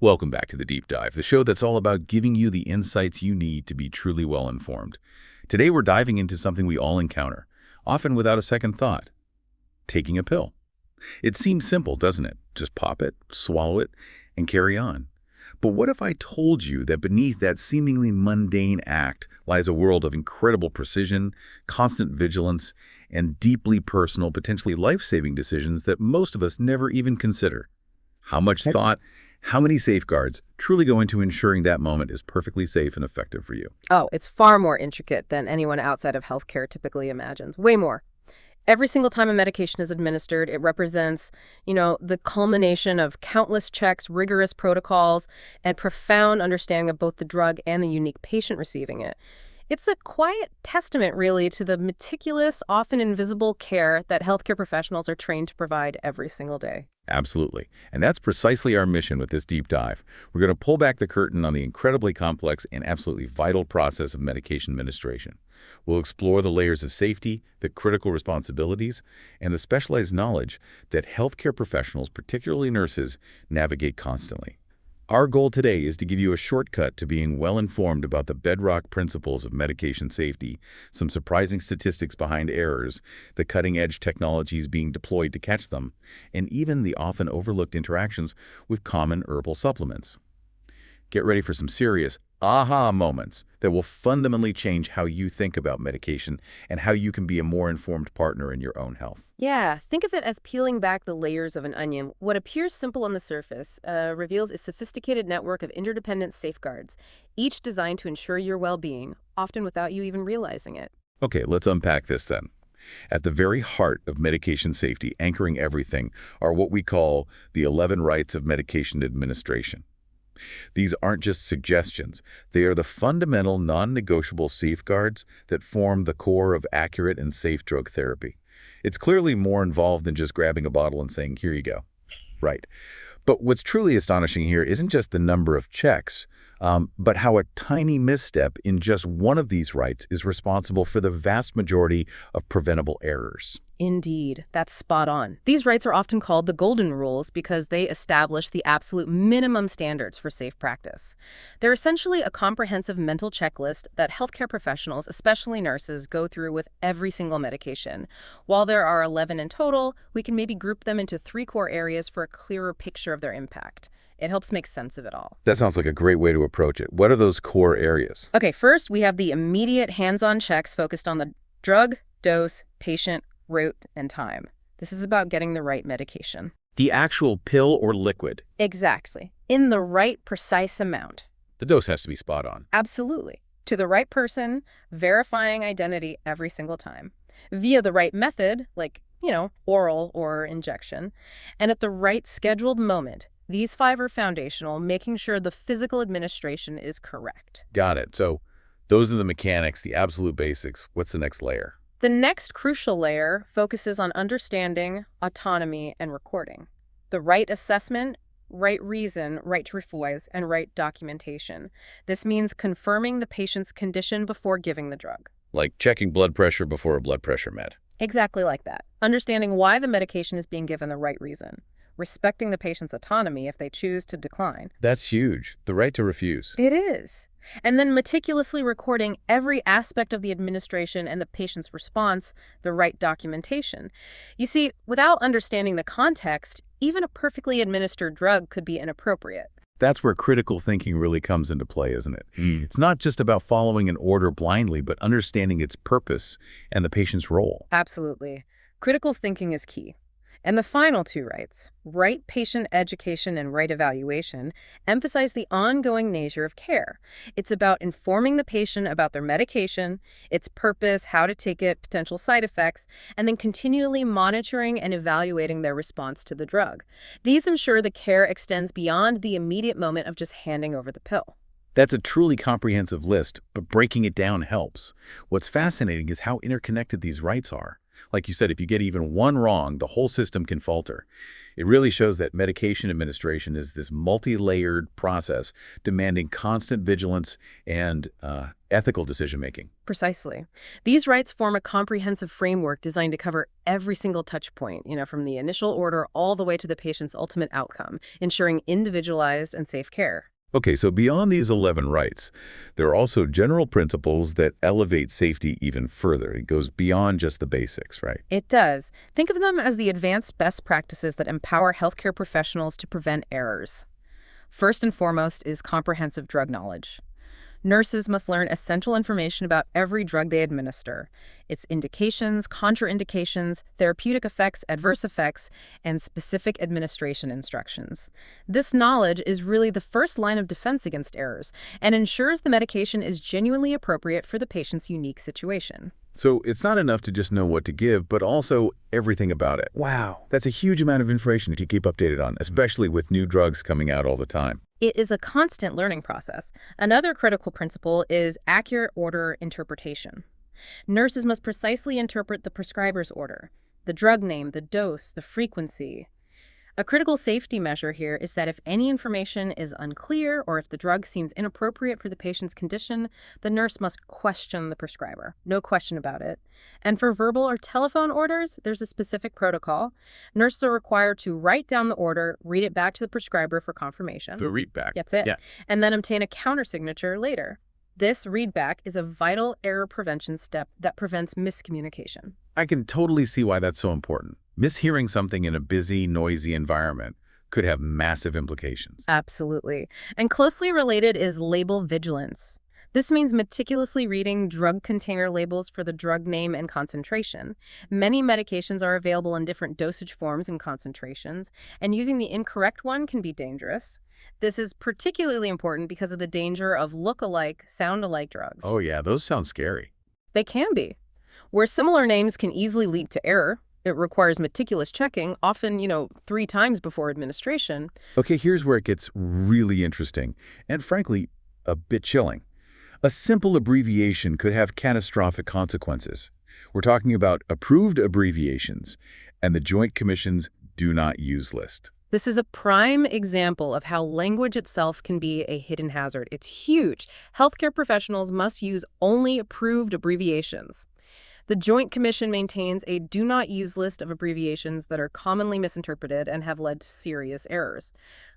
Welcome back to The Deep Dive, the show that's all about giving you the insights you need to be truly well-informed. Today we're diving into something we all encounter, often without a second thought: taking a pill. It seems simple, doesn't it? Just pop it, swallow it, and carry on. But what if I told you that beneath that seemingly mundane act lies a world of incredible precision, constant vigilance, and deeply personal, potentially life-saving decisions that most of us never even consider? How much thought, how many safeguards truly go into ensuring that moment is perfectly safe and effective for you? Oh, it's far more intricate than anyone outside of healthcare typically imagines. Way more. Every single time a medication is administered, it represents, the culmination of countless checks, rigorous protocols, and profound understanding of both the drug and the unique patient receiving it. It's a quiet testament, really, to the meticulous, often invisible care that healthcare professionals are trained to provide every single day. Absolutely. And that's precisely our mission with this deep dive. We're going to pull back the curtain on the incredibly complex and absolutely vital process of medication administration. We'll explore the layers of safety, the critical responsibilities, and the specialized knowledge that healthcare professionals, particularly nurses, navigate constantly. Our goal today is to give you a shortcut to being well-informed about the bedrock principles of medication safety, some surprising statistics behind errors, the cutting-edge technologies being deployed to catch them, and even the often overlooked interactions with common herbal supplements. Get ready for some serious aha moments that will fundamentally change how you think about medication and how you can be a more informed partner in your own health. Yeah, think of it as peeling back the layers of an onion. What appears simple on the surface reveals a sophisticated network of interdependent safeguards, each designed to ensure your well-being, often without you even realizing it. Okay, let's unpack this then. At the very heart of medication safety, anchoring everything, are what we call the 11 rights of medication administration. These aren't just suggestions. They are the fundamental, non-negotiable safeguards that form the core of accurate and safe drug therapy. It's clearly more involved than just grabbing a bottle and saying, "Here you go." Right. But what's truly astonishing here isn't just the number of checks, but how a tiny misstep in just one of these rights is responsible for the vast majority of preventable errors. Indeed, that's spot on. These rights are often called the golden rules because they establish the absolute minimum standards for safe practice. They're essentially a comprehensive mental checklist that healthcare professionals, especially nurses, go through with every single medication. While there are 11 in total, we can maybe group them into 3 core areas for a clearer picture of their impact. It helps make sense of it all. That sounds like a great way to approach it. What are those core areas? Okay, first we have the immediate hands-on checks focused on the drug, dose, patient, route, and time. This is about getting the right medication. The actual pill or liquid. Exactly. In the right, precise amount. The dose has to be spot on. Absolutely. To the right person, verifying identity every single time. Via the right method, like, oral or injection. And at the right scheduled moment. These 5 are foundational, making sure the physical administration is correct. Got it. So those are the mechanics, the absolute basics. What's the next layer? The next crucial layer focuses on understanding, autonomy, and recording. The right assessment, right reason, right to refuse, and right documentation. This means confirming the patient's condition before giving the drug. Like checking blood pressure before a blood pressure med. Exactly like that. Understanding why the medication is being given the right reason. Respecting the patient's autonomy if they choose to decline. That's huge. The right to refuse. It is. And then meticulously recording every aspect of the administration and the patient's response, the right documentation. You see, without understanding the context, even a perfectly administered drug could be inappropriate. That's where critical thinking really comes into play, isn't it? It's not just about following an order blindly, but understanding its purpose and the patient's role. Absolutely. Critical thinking is key. And the final 2 rights, right patient education and right evaluation, emphasize the ongoing nature of care. It's about informing the patient about their medication, its purpose, how to take it, potential side effects, and then continually monitoring and evaluating their response to the drug. These ensure the care extends beyond the immediate moment of just handing over the pill. That's a truly comprehensive list, but breaking it down helps. What's fascinating is how interconnected these rights are. Like you said, if you get even one wrong, the whole system can falter. It really shows that medication administration is this multi-layered process demanding constant vigilance and ethical decision-making. Precisely. These rights form a comprehensive framework designed to cover every single touch point, from the initial order all the way to the patient's ultimate outcome, ensuring individualized and safe care. Okay, so beyond these 11 rights, there are also general principles that elevate safety even further. It goes beyond just the basics, right? It does. Think of them as the advanced best practices that empower healthcare professionals to prevent errors. First and foremost is comprehensive drug knowledge. Nurses must learn essential information about every drug they administer, its indications, contraindications, therapeutic effects, adverse effects, and specific administration instructions. This knowledge is really the first line of defense against errors and ensures the medication is genuinely appropriate for the patient's unique situation. So it's not enough to just know what to give, but also everything about it. Wow, that's a huge amount of information to keep updated on, especially with new drugs coming out all the time. It is a constant learning process. Another critical principle is accurate order interpretation. Nurses must precisely interpret the prescriber's order, the drug name, the dose, the frequency. A critical safety measure here is that if any information is unclear or if the drug seems inappropriate for the patient's condition, the nurse must question the prescriber. No question about it. And for verbal or telephone orders, there's a specific protocol. Nurses are required to write down the order, read it back to the prescriber for confirmation. The readback. That's it. Yeah. And then obtain a countersignature later. This readback is a vital error prevention step that prevents miscommunication. I can totally see why that's so important. Mishearing something in a busy, noisy environment could have massive implications. Absolutely. And closely related is label vigilance. This means meticulously reading drug container labels for the drug name and concentration. Many medications are available in different dosage forms and concentrations, and using the incorrect one can be dangerous. This is particularly important because of the danger of look-alike, sound-alike drugs. Oh yeah, those sound scary. They can be. Where similar names can easily lead to error, it requires meticulous checking, often, 3 times before administration. Okay, here's where it gets really interesting, and frankly, a bit chilling. A simple abbreviation could have catastrophic consequences. We're talking about approved abbreviations and the Joint Commission's Do Not Use list. This is a prime example of how language itself can be a hidden hazard. It's huge. Healthcare professionals must use only approved abbreviations. The Joint Commission maintains a do not use list of abbreviations that are commonly misinterpreted and have led to serious errors.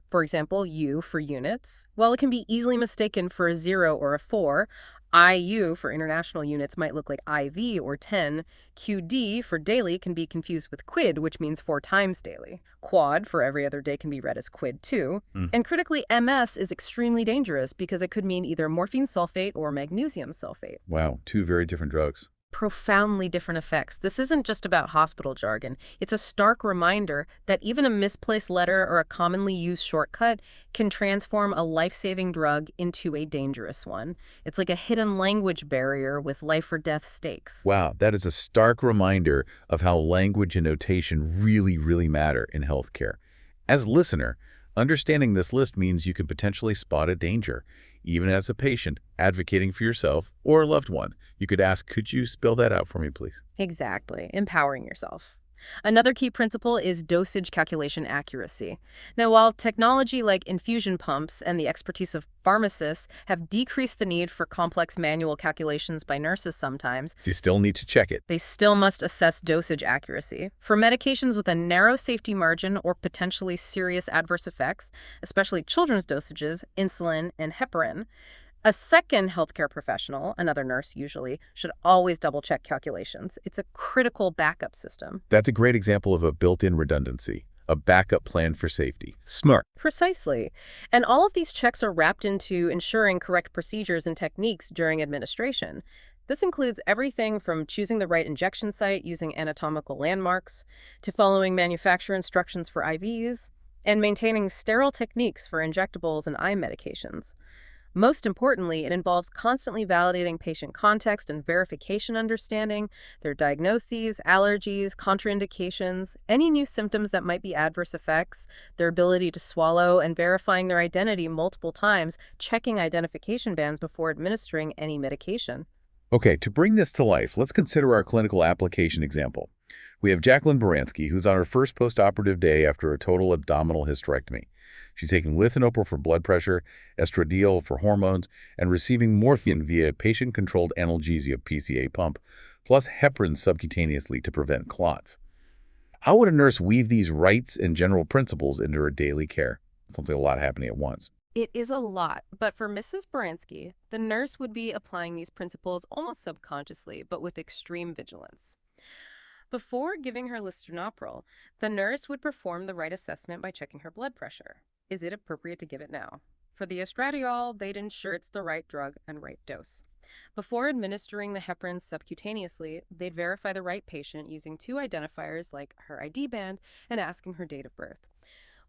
For example, U for units. While it can be easily mistaken for a 0 or a 4, IU for international units might look like IV or 10. QD for daily can be confused with quid, which means 4 times daily. Quad for every other day can be read as quid too. And critically, MS is extremely dangerous because it could mean either morphine sulfate or magnesium sulfate. Wow, 2 very different drugs. Profoundly different effects. This isn't just about hospital jargon. It's a stark reminder that even a misplaced letter or a commonly used shortcut can transform a life-saving drug into a dangerous one. It's like a hidden language barrier with life or death stakes. Wow, that is a stark reminder of how language and notation really, really matter in healthcare. As a listener, understanding this list means you can potentially spot a danger. Even as a patient advocating for yourself or a loved one, you could ask, could you spell that out for me, please? Exactly. Empowering yourself. Another key principle is dosage calculation accuracy. Now, while technology like infusion pumps and the expertise of pharmacists have decreased the need for complex manual calculations by nurses sometimes, You still need to check it. they still must assess dosage accuracy. For medications with a narrow safety margin or potentially serious adverse effects, especially children's dosages, insulin, and heparin, a second healthcare professional, another nurse usually, should always double-check calculations. It's a critical backup system. That's a great example of a built-in redundancy, a backup plan for safety. Smart. Precisely. And all of these checks are wrapped into ensuring correct procedures and techniques during administration. This includes everything from choosing the right injection site using anatomical landmarks, to following manufacturer instructions for IVs, and maintaining sterile techniques for injectables and eye medications. Most importantly, it involves constantly validating patient context and verification understanding, their diagnoses, allergies, contraindications, any new symptoms that might be adverse effects, their ability to swallow, and verifying their identity multiple times, checking identification bands before administering any medication. Okay, to bring this to life, let's consider our clinical application example. We have Jacqueline Baranski, who's on her first postoperative day after a total abdominal hysterectomy. She's taking lithianopil for blood pressure, estradiol for hormones, and receiving morphine via patient-controlled analgesia PCA pump, plus heparin subcutaneously to prevent clots. How would a nurse weave these rights and general principles into her daily care? Sounds like a lot happening at once. It is a lot, but for Mrs. Baranski, the nurse would be applying these principles almost subconsciously, but with extreme vigilance. Before giving her lisinopril, the nurse would perform the right assessment by checking her blood pressure. Is it appropriate to give it now? For the estradiol, they'd ensure it's the right drug and right dose. Before administering the heparin subcutaneously, they'd verify the right patient using two identifiers like her ID band and asking her date of birth.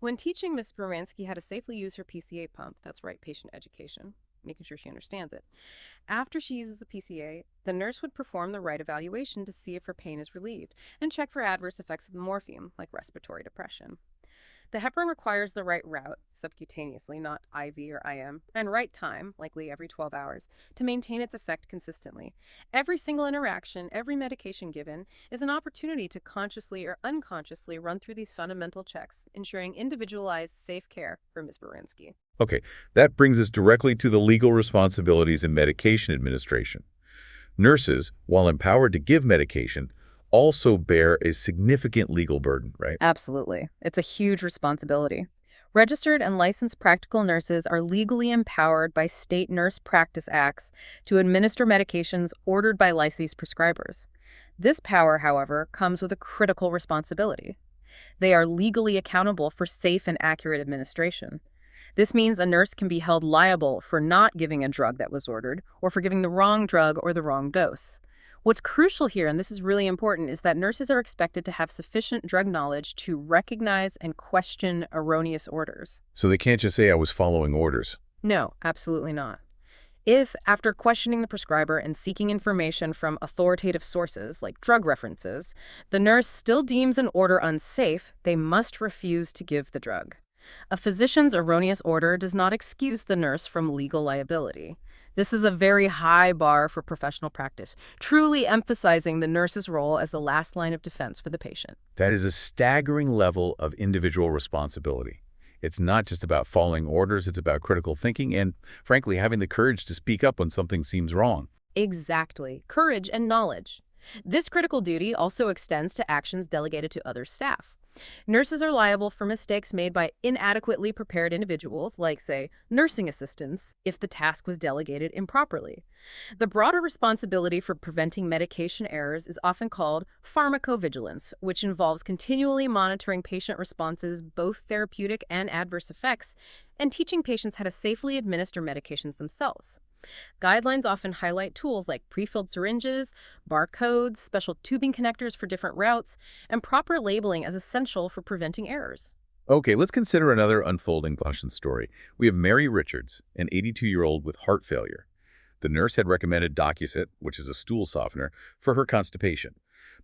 When teaching Ms. Baranski how to safely use her PCA pump, that's right patient education, making sure she understands it. After she uses the PCA, the nurse would perform the right evaluation to see if her pain is relieved and check for adverse effects of the morphine, like respiratory depression. The heparin requires the right route, subcutaneously, not IV or IM, and right time, likely every 12 hours, to maintain its effect consistently. Every single interaction, every medication given, is an opportunity to consciously or unconsciously run through these fundamental checks, ensuring individualized, safe care for Ms. Baranski. Okay, that brings us directly to the legal responsibilities in medication administration. Nurses, while empowered to give medication, also bear a significant legal burden, right? Absolutely. It's a huge responsibility. Registered and licensed practical nurses are legally empowered by state nurse practice acts to administer medications ordered by licensed prescribers. This power, however, comes with a critical responsibility. They are legally accountable for safe and accurate administration. This means a nurse can be held liable for not giving a drug that was ordered or for giving the wrong drug or the wrong dose. What's crucial here, and this is really important, is that nurses are expected to have sufficient drug knowledge to recognize and question erroneous orders. So they can't just say, I was following orders. No, absolutely not. If, after questioning the prescriber and seeking information from authoritative sources, like drug references, the nurse still deems an order unsafe, they must refuse to give the drug. A physician's erroneous order does not excuse the nurse from legal liability. This is a very high bar for professional practice, truly emphasizing the nurse's role as the last line of defense for the patient. That is a staggering level of individual responsibility. It's not just about following orders, it's about critical thinking and, frankly, having the courage to speak up when something seems wrong. Exactly. Courage and knowledge. This critical duty also extends to actions delegated to other staff. Nurses are liable for mistakes made by inadequately prepared individuals, like, say, nursing assistants, if the task was delegated improperly. The broader responsibility for preventing medication errors is often called pharmacovigilance, which involves continually monitoring patient responses, both therapeutic and adverse effects, and teaching patients how to safely administer medications themselves. Guidelines often highlight tools like pre-filled syringes, barcodes, special tubing connectors for different routes, and proper labeling as essential for preventing errors. Okay, let's consider another unfolding patient story. We have Mary Richards, an 82-year-old with heart failure. The nurse had recommended Docusat, which is a stool softener, for her constipation.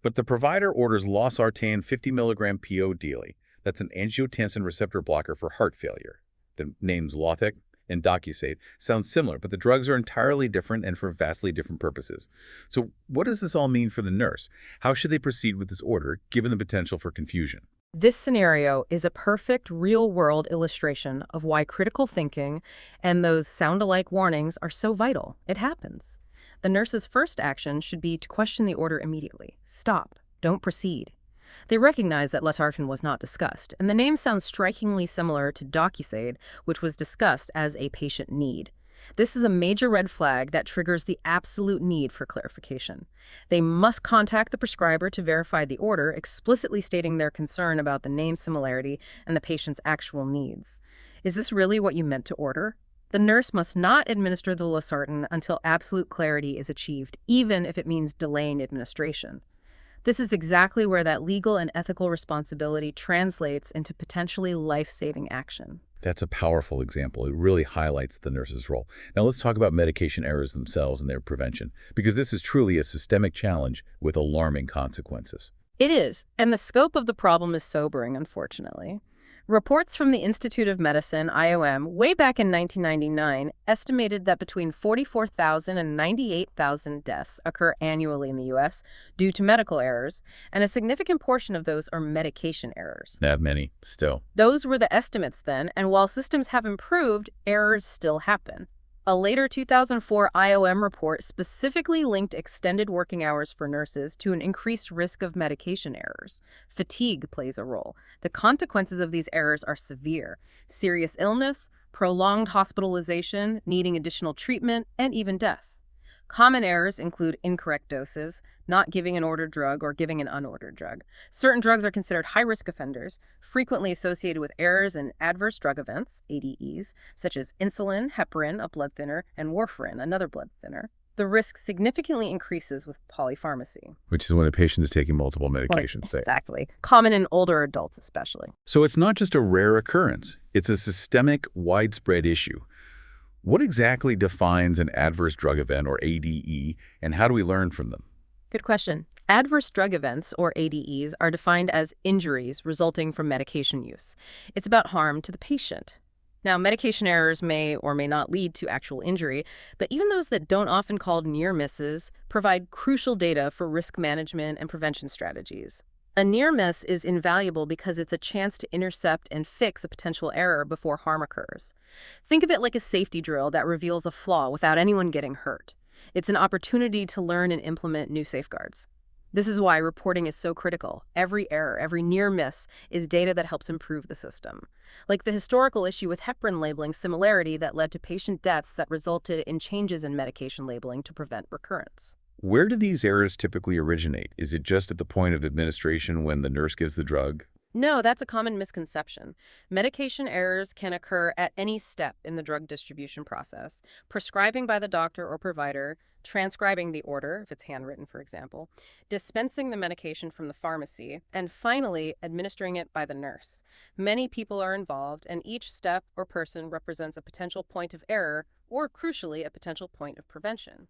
But the provider orders losartan 50 mg PO daily. That's an angiotensin receptor blocker for heart failure. The names Lotec and Docusate sound similar, but the drugs are entirely different and for vastly different purposes. So what does this all mean for the nurse? How should they proceed with this order, given the potential for confusion? This scenario is a perfect real-world illustration of why critical thinking and those sound-alike warnings are so vital. It happens. The nurse's first action should be to question the order immediately. Stop. Don't proceed. They recognize that losartan was not discussed, and the name sounds strikingly similar to Docusade, which was discussed as a patient need. This is a major red flag that triggers the absolute need for clarification. They must contact the prescriber to verify the order, explicitly stating their concern about the name similarity and the patient's actual needs. Is this really what you meant to order? The nurse must not administer the losartan until absolute clarity is achieved, even if it means delaying administration. This is exactly where that legal and ethical responsibility translates into potentially life-saving action. That's a powerful example. It really highlights the nurse's role. Now let's talk about medication errors themselves and their prevention, because this is truly a systemic challenge with alarming consequences. It is, and the scope of the problem is sobering, unfortunately. Reports from the Institute of Medicine, IOM, way back in 1999 estimated that between 44,000 and 98,000 deaths occur annually in the U.S. due to medical errors, and a significant portion of those are medication errors. Not many, still. Those were the estimates then, and while systems have improved, errors still happen. A later 2004 IOM report specifically linked extended working hours for nurses to an increased risk of medication errors. Fatigue plays a role. The consequences of these errors are severe: serious illness, prolonged hospitalization, needing additional treatment, and even death. Common errors include incorrect doses, not giving an ordered drug or giving an unordered drug. Certain drugs are considered high-risk offenders, frequently associated with errors in adverse drug events, ADEs, such as insulin, heparin, a blood thinner, and warfarin, another blood thinner. The risk significantly increases with polypharmacy. Which is when a patient is taking multiple medications. Exactly. Common in older adults especially. So it's not just a rare occurrence. It's a systemic, widespread issue. What exactly defines an adverse drug event, or ADE, and how do we learn from them? Good question. Adverse drug events, or ADEs, are defined as injuries resulting from medication use. It's about harm to the patient. Now, medication errors may or may not lead to actual injury, but even those that don't, often called near misses, provide crucial data for risk management and prevention strategies. A near miss is invaluable because it's a chance to intercept and fix a potential error before harm occurs. Think of it like a safety drill that reveals a flaw without anyone getting hurt. It's an opportunity to learn and implement new safeguards. This is why reporting is so critical. Every error, every near miss is data that helps improve the system. Like the historical issue with heparin labeling similarity that led to patient deaths that resulted in changes in medication labeling to prevent recurrence. Where do these errors typically originate? Is it just at the point of administration when the nurse gives the drug? No, that's a common misconception. Medication errors can occur at any step in the drug distribution process: prescribing by the doctor or provider, transcribing the order, if it's handwritten, for example, dispensing the medication from the pharmacy, and finally, administering it by the nurse. Many people are involved, and each step or person represents a potential point of error or, crucially, a potential point of prevention.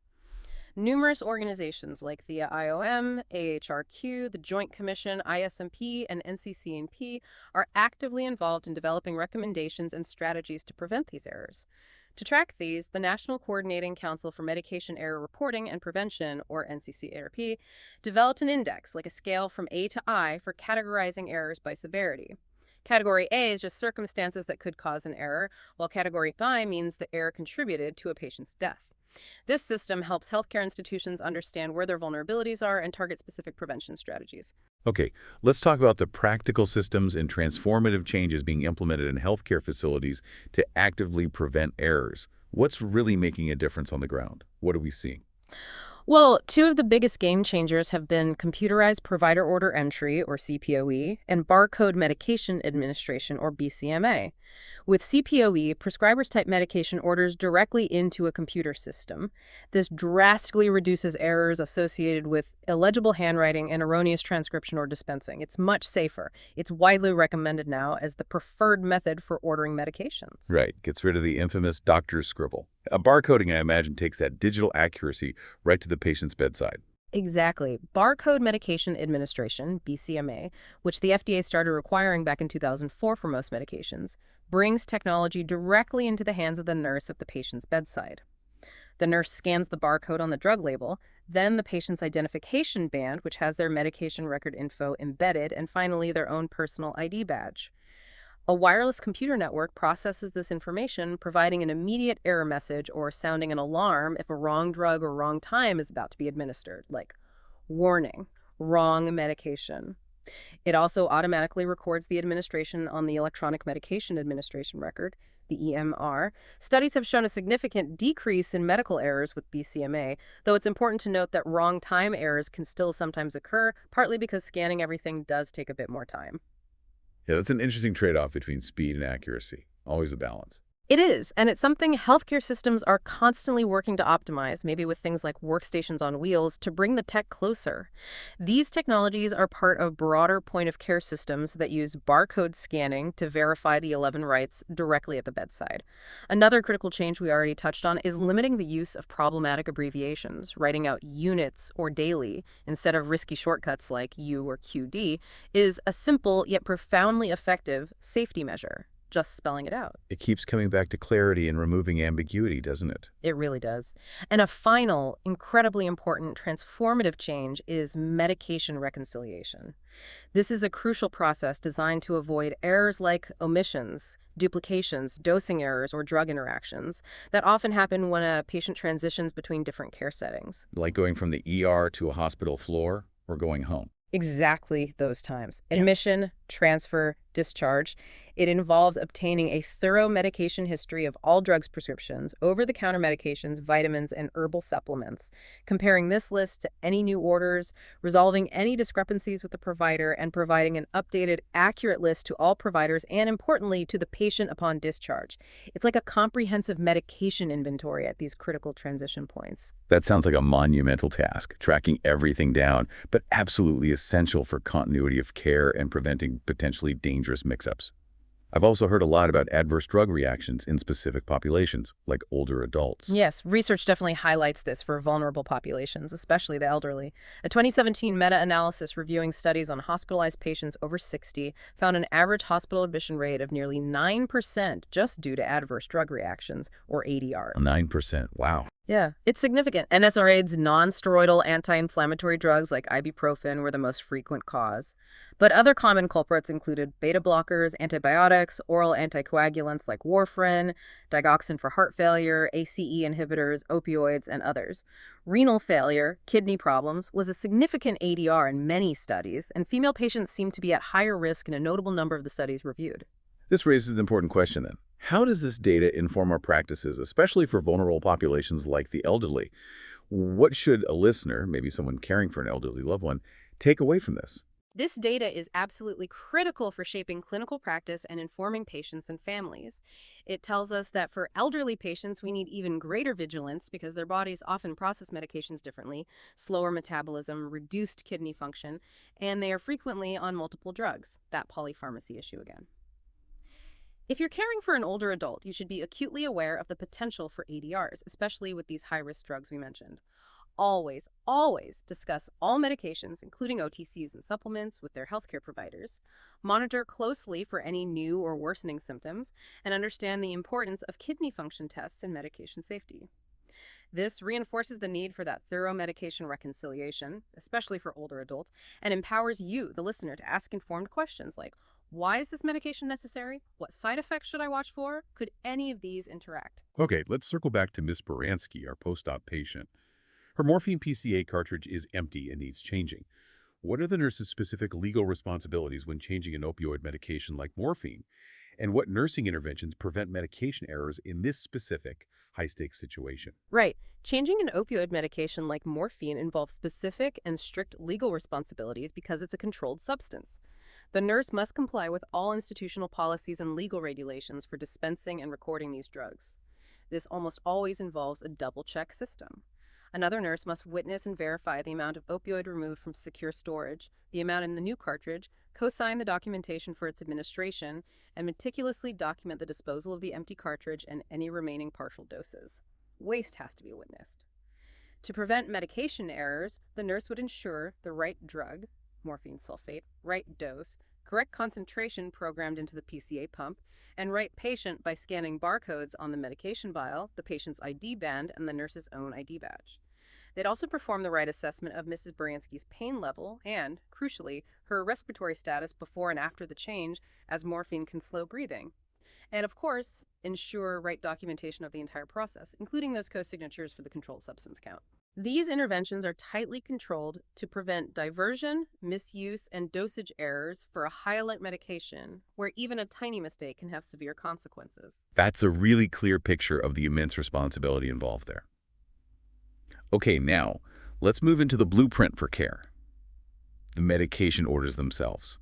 Numerous organizations like the IOM, AHRQ, the Joint Commission, ISMP, and NCCMP are actively involved in developing recommendations and strategies to prevent these errors. To track these, the National Coordinating Council for Medication Error Reporting and Prevention, or NCCARP, developed an index, like a scale from A to I, for categorizing errors by severity. Category A is just circumstances that could cause an error, while Category I means the error contributed to a patient's death. This system helps healthcare institutions understand where their vulnerabilities are and target specific prevention strategies. Okay, let's talk about the practical systems and transformative changes being implemented in healthcare facilities to actively prevent errors. What's really making a difference on the ground? What are we seeing? Well, two of the biggest game changers have been computerized provider order entry, or CPOE, and barcode medication administration, or BCMA. With CPOE, prescribers type medication orders directly into a computer system. This drastically reduces errors associated with illegible handwriting and erroneous transcription or dispensing. It's much safer. It's widely recommended now as the preferred method for ordering medications. Right, gets rid of the infamous doctor's scribble. Barcoding, I imagine, takes that digital accuracy right to the patient's bedside. Exactly. Barcode medication administration, BCMA, which the FDA started requiring back in 2004 for most medications, brings technology directly into the hands of the nurse at the patient's bedside. The nurse scans the barcode on the drug label, then the patient's identification band, which has their medication record info embedded, and finally their own personal ID badge. A wireless computer network processes this information, providing an immediate error message or sounding an alarm if a wrong drug or wrong time is about to be administered, like, warning, wrong medication. It also automatically records the administration on the Electronic Medication Administration Record, the EMR. Studies have shown a significant decrease in medical errors with BCMA, though it's important to note that wrong time errors can still sometimes occur, partly because scanning everything does take a bit more time. Yeah, that's an interesting trade-off between speed and accuracy. Always a balance. It is, and it's something healthcare systems are constantly working to optimize, maybe with things like workstations on wheels, to bring the tech closer. These technologies are part of broader point-of-care systems that use barcode scanning to verify the 11 rights directly at the bedside. Another critical change we already touched on is limiting the use of problematic abbreviations. Writing out units or daily instead of risky shortcuts like U or QD is a simple yet profoundly effective safety measure. Just spelling it out. It keeps coming back to clarity and removing ambiguity, doesn't it? It really does. And a final, incredibly important transformative change is medication reconciliation. This is a crucial process designed to avoid errors like omissions, duplications, dosing errors, or drug interactions that often happen when a patient transitions between different care settings. Like going from the ER to a hospital floor or going home. Exactly those times. Admission, transfer, discharge. It involves obtaining a thorough medication history of all drugs prescriptions, over-the-counter medications, vitamins, and herbal supplements, comparing this list to any new orders, resolving any discrepancies with the provider, and providing an updated, accurate list to all providers and, importantly, to the patient upon discharge. It's like a comprehensive medication inventory at these critical transition points. That sounds like a monumental task, tracking everything down, but absolutely essential for continuity of care and preventing potentially dangerous mix-ups. I've also heard a lot about adverse drug reactions in specific populations, like older adults. Yes, research definitely highlights this for vulnerable populations, especially the elderly. A 2017 meta-analysis reviewing studies on hospitalized patients over 60 found an average hospital admission rate of nearly 9% just due to adverse drug reactions, or ADR. 9%, wow. Yeah, it's significant. NSAIDs, non-steroidal anti-inflammatory drugs like ibuprofen were the most frequent cause. But other common culprits included beta blockers, antibiotics, oral anticoagulants like warfarin, digoxin for heart failure, ACE inhibitors, opioids, and others. Renal failure, kidney problems, was a significant ADR in many studies, and female patients seemed to be at higher risk in a notable number of the studies reviewed. This raises an important question then. How does this data inform our practices, especially for vulnerable populations like the elderly? What should a listener, maybe someone caring for an elderly loved one, take away from this? This data is absolutely critical for shaping clinical practice and informing patients and families. It tells us that for elderly patients, we need even greater vigilance because their bodies often process medications differently, slower metabolism, reduced kidney function, and they are frequently on multiple drugs. That polypharmacy issue again. If you're caring for an older adult, you should be acutely aware of the potential for ADRs, especially with these high-risk drugs we mentioned. Always, always discuss all medications, including OTCs and supplements, with their healthcare providers. Monitor closely for any new or worsening symptoms, and understand the importance of kidney function tests and medication safety. This reinforces the need for that thorough medication reconciliation, especially for older adults, and empowers you, the listener, to ask informed questions like, why is this medication necessary? What side effects should I watch for? Could any of these interact? Okay, let's circle back to Miss Baranski, our post-op patient. Her morphine PCA cartridge is empty and needs changing. What are the nurse's specific legal responsibilities when changing an opioid medication like morphine? And what nursing interventions prevent medication errors in this specific high-stakes situation? Right. Changing an opioid medication like morphine involves specific and strict legal responsibilities because it's a controlled substance. The nurse must comply with all institutional policies and legal regulations for dispensing and recording these drugs. This almost always involves a double-check system. Another nurse must witness and verify the amount of opioid removed from secure storage, the amount in the new cartridge, co-sign the documentation for its administration, and meticulously document the disposal of the empty cartridge and any remaining partial doses. Waste has to be witnessed. To prevent medication errors, the nurse would ensure the right drug, morphine sulfate, right dose, correct concentration programmed into the PCA pump, and right patient by scanning barcodes on the medication vial, the patient's ID band, and the nurse's own ID badge. They'd also perform the right assessment of Mrs. Baranski's pain level and, crucially, her respiratory status before and after the change, as morphine can slow breathing. And, of course, ensure right documentation of the entire process, including those co-signatures for the controlled substance count. These interventions are tightly controlled to prevent diversion, misuse, and dosage errors for a high-alert medication, where even a tiny mistake can have severe consequences. That's a really clear picture of the immense responsibility involved there. Okay, now, let's move into the blueprint for care. The medication orders themselves.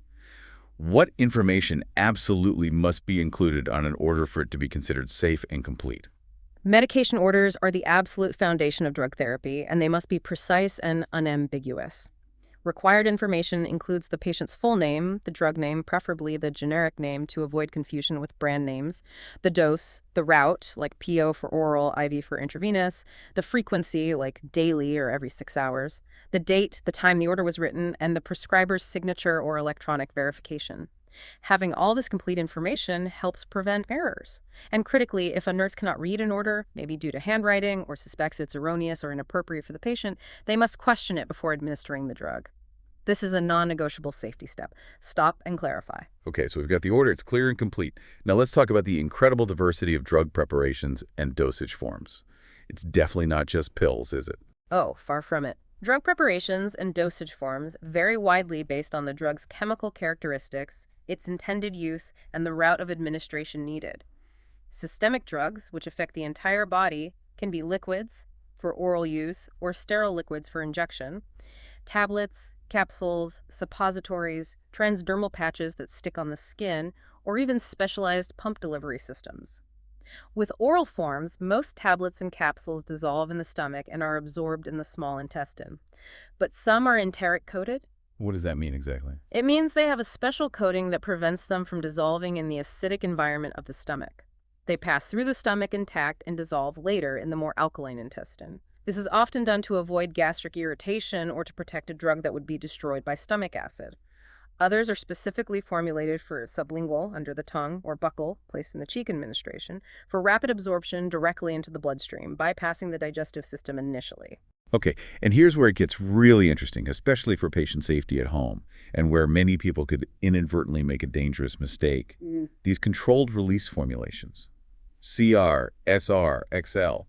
What information absolutely must be included on an order for it to be considered safe and complete? Medication orders are the absolute foundation of drug therapy, and they must be precise and unambiguous. Required information includes the patient's full name, the drug name, preferably the generic name to avoid confusion with brand names, the dose, the route, like PO for oral, IV for intravenous, the frequency, like daily or every 6 hours, the date, the time the order was written, and the prescriber's signature or electronic verification. Having all this complete information helps prevent errors. And critically, if a nurse cannot read an order, maybe due to handwriting, or suspects it's erroneous or inappropriate for the patient, they must question it before administering the drug. This is a non-negotiable safety step. Stop and clarify. Okay, so we've got the order. It's clear and complete. Now let's talk about the incredible diversity of drug preparations and dosage forms. It's definitely not just pills, is it? Oh, far from it. Drug preparations and dosage forms vary widely based on the drug's chemical characteristics, its intended use, and the route of administration needed. Systemic drugs, which affect the entire body, can be liquids for oral use or sterile liquids for injection, tablets, capsules, suppositories, transdermal patches that stick on the skin, or even specialized pump delivery systems. With oral forms, most tablets and capsules dissolve in the stomach and are absorbed in the small intestine. But some are enteric-coated. What does that mean exactly? It means they have a special coating that prevents them from dissolving in the acidic environment of the stomach. They pass through the stomach intact and dissolve later in the more alkaline intestine. This is often done to avoid gastric irritation or to protect a drug that would be destroyed by stomach acid. Others are specifically formulated for sublingual, under the tongue, or buccal, placed in the cheek administration, for rapid absorption directly into the bloodstream, bypassing the digestive system initially. Okay, and here's where it gets really interesting, especially for patient safety at home, and where many people could inadvertently make a dangerous mistake. These controlled release formulations, CR, SR, XL,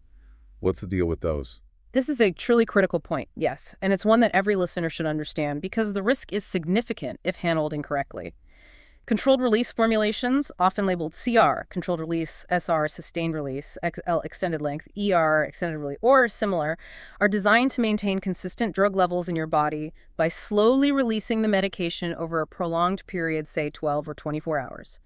what's the deal with those? This is a truly critical point, yes, and it's one that every listener should understand because the risk is significant if handled incorrectly. Controlled release formulations, often labeled CR, controlled release, SR, sustained release, XL, extended length, ER, extended release, or similar, are designed to maintain consistent drug levels in your body by slowly releasing the medication over a prolonged period, say 12 or 24 hours.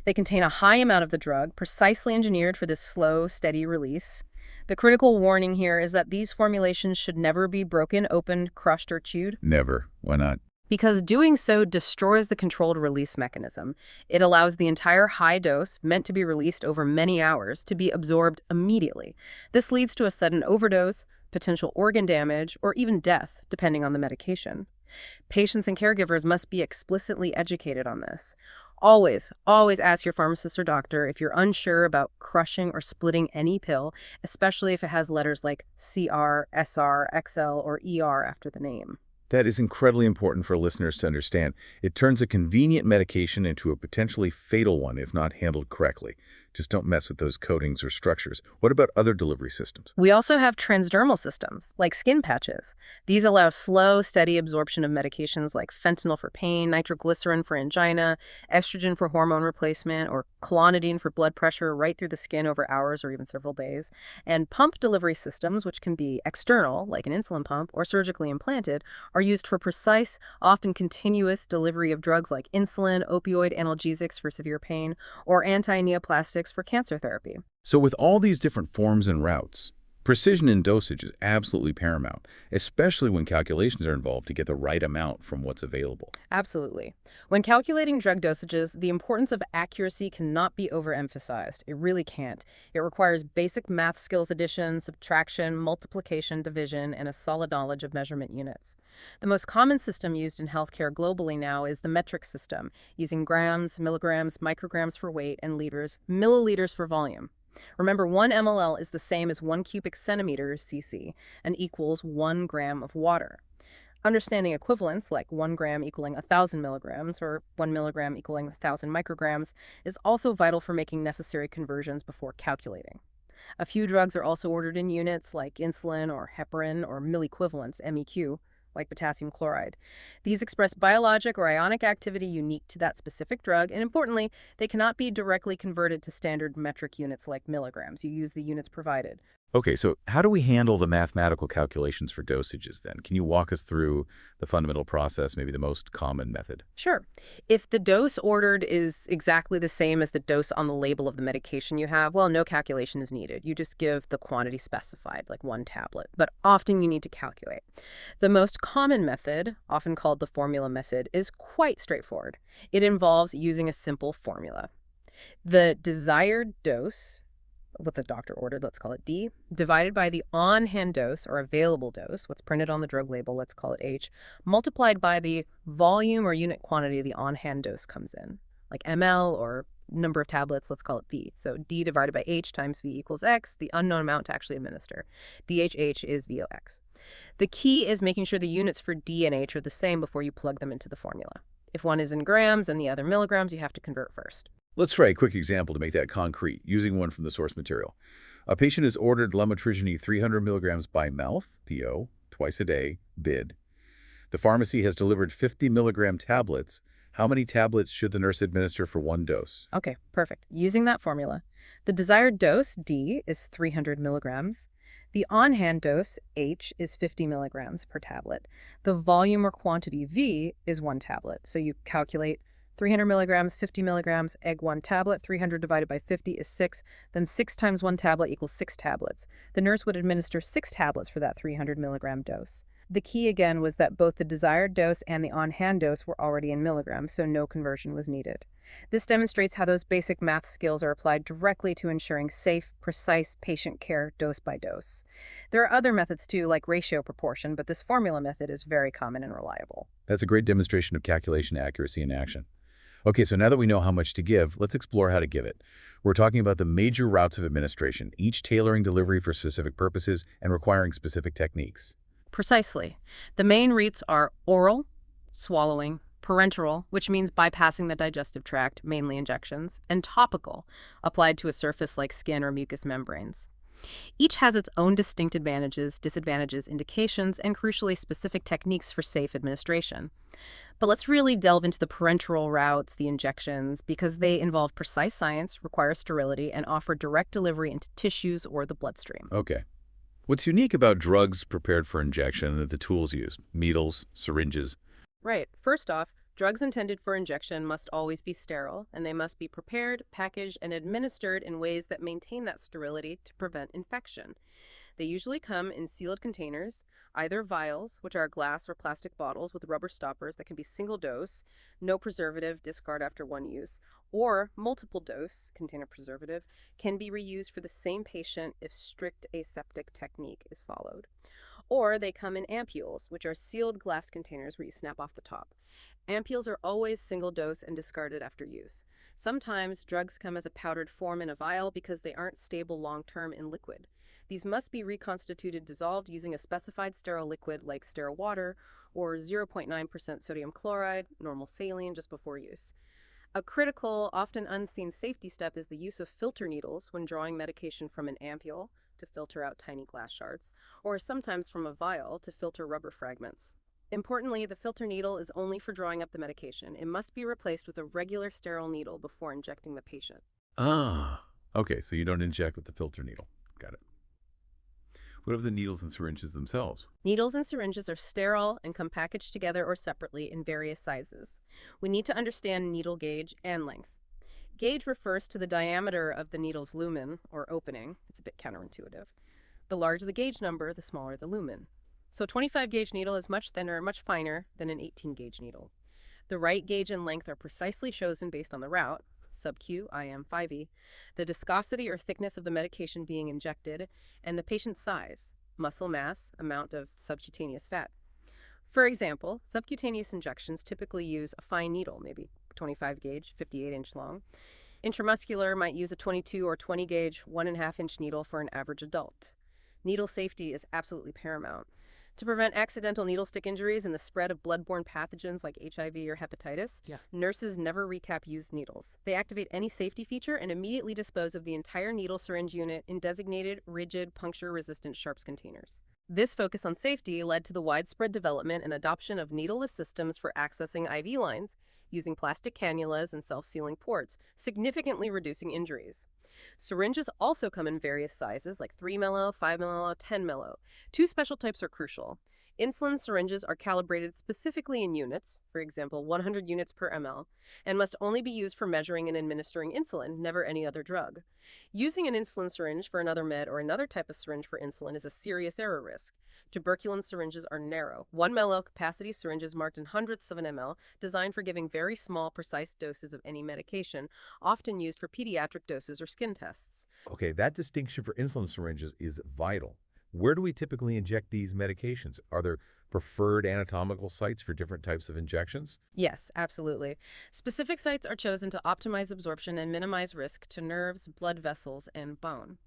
They contain a high amount of the drug, precisely engineered for this slow, steady release. The critical warning here is that these formulations should never be broken, opened, crushed, or chewed. Never. Why not? Because doing so destroys the controlled release mechanism. It allows the entire high dose, meant to be released over many hours, to be absorbed immediately. This leads to a sudden overdose, potential organ damage, or even death, depending on the medication. Patients and caregivers must be explicitly educated on this. Always ask your pharmacist or doctor if you're unsure about crushing or splitting any pill, especially if it has letters like CR, SR, XL, or ER after the name. That is incredibly important for listeners to understand. It turns a convenient medication into a potentially fatal one if not handled correctly. Just don't mess with those coatings or structures. What about other delivery systems? We also have transdermal systems, like skin patches. These allow slow, steady absorption of medications like fentanyl for pain, nitroglycerin for angina, estrogen for hormone replacement, or clonidine for blood pressure right through the skin over hours or even several days. And pump delivery systems, which can be external, like an insulin pump, or surgically implanted, are used for precise, often continuous delivery of drugs like insulin, opioid analgesics for severe pain, or anti-neoplastics for cancer therapy. So with all these different forms and routes, precision in dosage is absolutely paramount, especially when calculations are involved to get the right amount from what's available. Absolutely. When calculating drug dosages, the importance of accuracy cannot be overemphasized. It really can't. It requires basic math skills: addition, subtraction, multiplication, division, and a solid knowledge of measurement units. The most common system used in healthcare globally now is the metric system, using grams, milligrams, micrograms for weight, and liters, milliliters for volume. Remember, 1 ml is the same as 1 cubic centimeter, cc, and equals 1 gram of water. Understanding equivalents, like 1 gram equaling 1,000 milligrams or 1 milligram equaling 1,000 micrograms, is also vital for making necessary conversions before calculating. A few drugs are also ordered in units, like insulin or heparin, or milliequivalents, MEQ, like potassium chloride. These express biologic or ionic activity unique to that specific drug, and importantly, they cannot be directly converted to standard metric units like milligrams. You use the units provided. Okay, so how do we handle the mathematical calculations for dosages then? Can you walk us through the fundamental process, maybe the most common method? Sure. If the dose ordered is exactly the same as the dose on the label of the medication you have, well, no calculation is needed. You just give the quantity specified, like 1 tablet. But often you need to calculate. The most common method, often called the formula method, is quite straightforward. It involves using a simple formula. The desired dose, what the doctor ordered, let's call it D, divided by the on-hand dose or available dose, what's printed on the drug label, let's call it H, multiplied by the volume or unit quantity the on-hand dose comes in, like ml or number of tablets, let's call it V. So D divided by H times V equals X, the unknown amount to actually administer. DHH is VOX. The key is making sure the units for D and H are the same before you plug them into the formula. If one is in grams and the other milligrams, you have to convert first. Let's try a quick example to make that concrete, using one from the source material. A patient is ordered lamotrigine 300 milligrams by mouth, PO, twice a day, BID. The pharmacy has delivered 50 milligram tablets. How many tablets should the nurse administer for one dose? Okay, perfect. Using that formula, the desired dose, D, is 300 milligrams. The on-hand dose, H, is 50 milligrams per tablet. The volume or quantity, V, is 1 tablet. So you calculate 300 milligrams, 50 milligrams, egg 1 tablet, 300 divided by 50 is 6, then 6 times 1 tablet equals 6 tablets. The nurse would administer 6 tablets for that 300 milligram dose. The key again was that both the desired dose and the on-hand dose were already in milligrams, so no conversion was needed. This demonstrates how those basic math skills are applied directly to ensuring safe, precise patient care dose by dose. There are other methods too, like ratio proportion, but this formula method is very common and reliable. That's a great demonstration of calculation accuracy in action. Okay, so now that we know how much to give, let's explore how to give it. We're talking about the major routes of administration, each tailoring delivery for specific purposes and requiring specific techniques. Precisely. The main routes are oral, swallowing, parenteral, which means bypassing the digestive tract, mainly injections, and topical, applied to a surface like skin or mucous membranes. Each has its own distinct advantages, disadvantages, indications, and crucially specific techniques for safe administration. But let's really delve into the parenteral routes, the injections, because they involve precise science, require sterility, and offer direct delivery into tissues or the bloodstream. Okay. What's unique about drugs prepared for injection and the tools used? Needles, syringes. Right. First off, drugs intended for injection must always be sterile, and they must be prepared, packaged, and administered in ways that maintain that sterility to prevent infection. They usually come in sealed containers, either vials, which are glass or plastic bottles with rubber stoppers that can be single dose, no preservative, discard after one use, or multiple dose, container preservative, can be reused for the same patient if strict aseptic technique is followed. Or they come in ampules, which are sealed glass containers where you snap off the top. Ampules are always single dose and discarded after use. Sometimes drugs come as a powdered form in a vial because they aren't stable long-term in liquid. These must be reconstituted dissolved using a specified sterile liquid like sterile water or 0.9% sodium chloride, normal saline, just before use. A critical, often unseen safety step is the use of filter needles when drawing medication from an ampule to filter out tiny glass shards, or sometimes from a vial to filter rubber fragments. Importantly, the filter needle is only for drawing up the medication. It must be replaced with a regular sterile needle before injecting the patient. Ah, okay, so you don't inject with the filter needle. Got it. What of the needles and syringes themselves? Needles and syringes are sterile and come packaged together or separately in various sizes. We need to understand needle gauge and length. Gauge refers to the diameter of the needle's lumen, or opening. It's a bit counterintuitive. The larger the gauge number, the smaller the lumen. So a 25 gauge needle is much thinner, much finer than an 18 gauge needle. The right gauge and length are precisely chosen based on the route, sub-Q, IM, 5E, the viscosity or thickness of the medication being injected, and the patient's size, muscle mass, amount of subcutaneous fat. For example, subcutaneous injections typically use a fine needle, maybe 25 gauge, 58-inch long. Intramuscular might use a 22 or 20 gauge, 1.5-inch needle for an average adult. Needle safety is absolutely paramount. To prevent accidental needle stick injuries and the spread of bloodborne pathogens like HIV or hepatitis, nurses never recap used needles. They activate any safety feature and immediately dispose of the entire needle syringe unit in designated, rigid, puncture-resistant sharps containers. This focus on safety led to the widespread development and adoption of needleless systems for accessing IV lines, using plastic cannulas and self-sealing ports, significantly reducing injuries. Syringes also come in various sizes like 3 milli, 5 milli, 10 milli. Two special types are crucial. Insulin syringes are calibrated specifically in units, for example, 100 units per ml, and must only be used for measuring and administering insulin, never any other drug. Using an insulin syringe for another med or another type of syringe for insulin is a serious error risk. Tuberculin syringes are narrow, 1 ml capacity syringes marked in hundredths of an ml, designed for giving very small, precise doses of any medication, often used for pediatric doses or skin tests. Okay, that distinction for insulin syringes is vital. Where do we typically inject these medications? Are there preferred anatomical sites for different types of injections? Yes, absolutely. Specific sites are chosen to optimize absorption and minimize risk to nerves, blood vessels, and bone.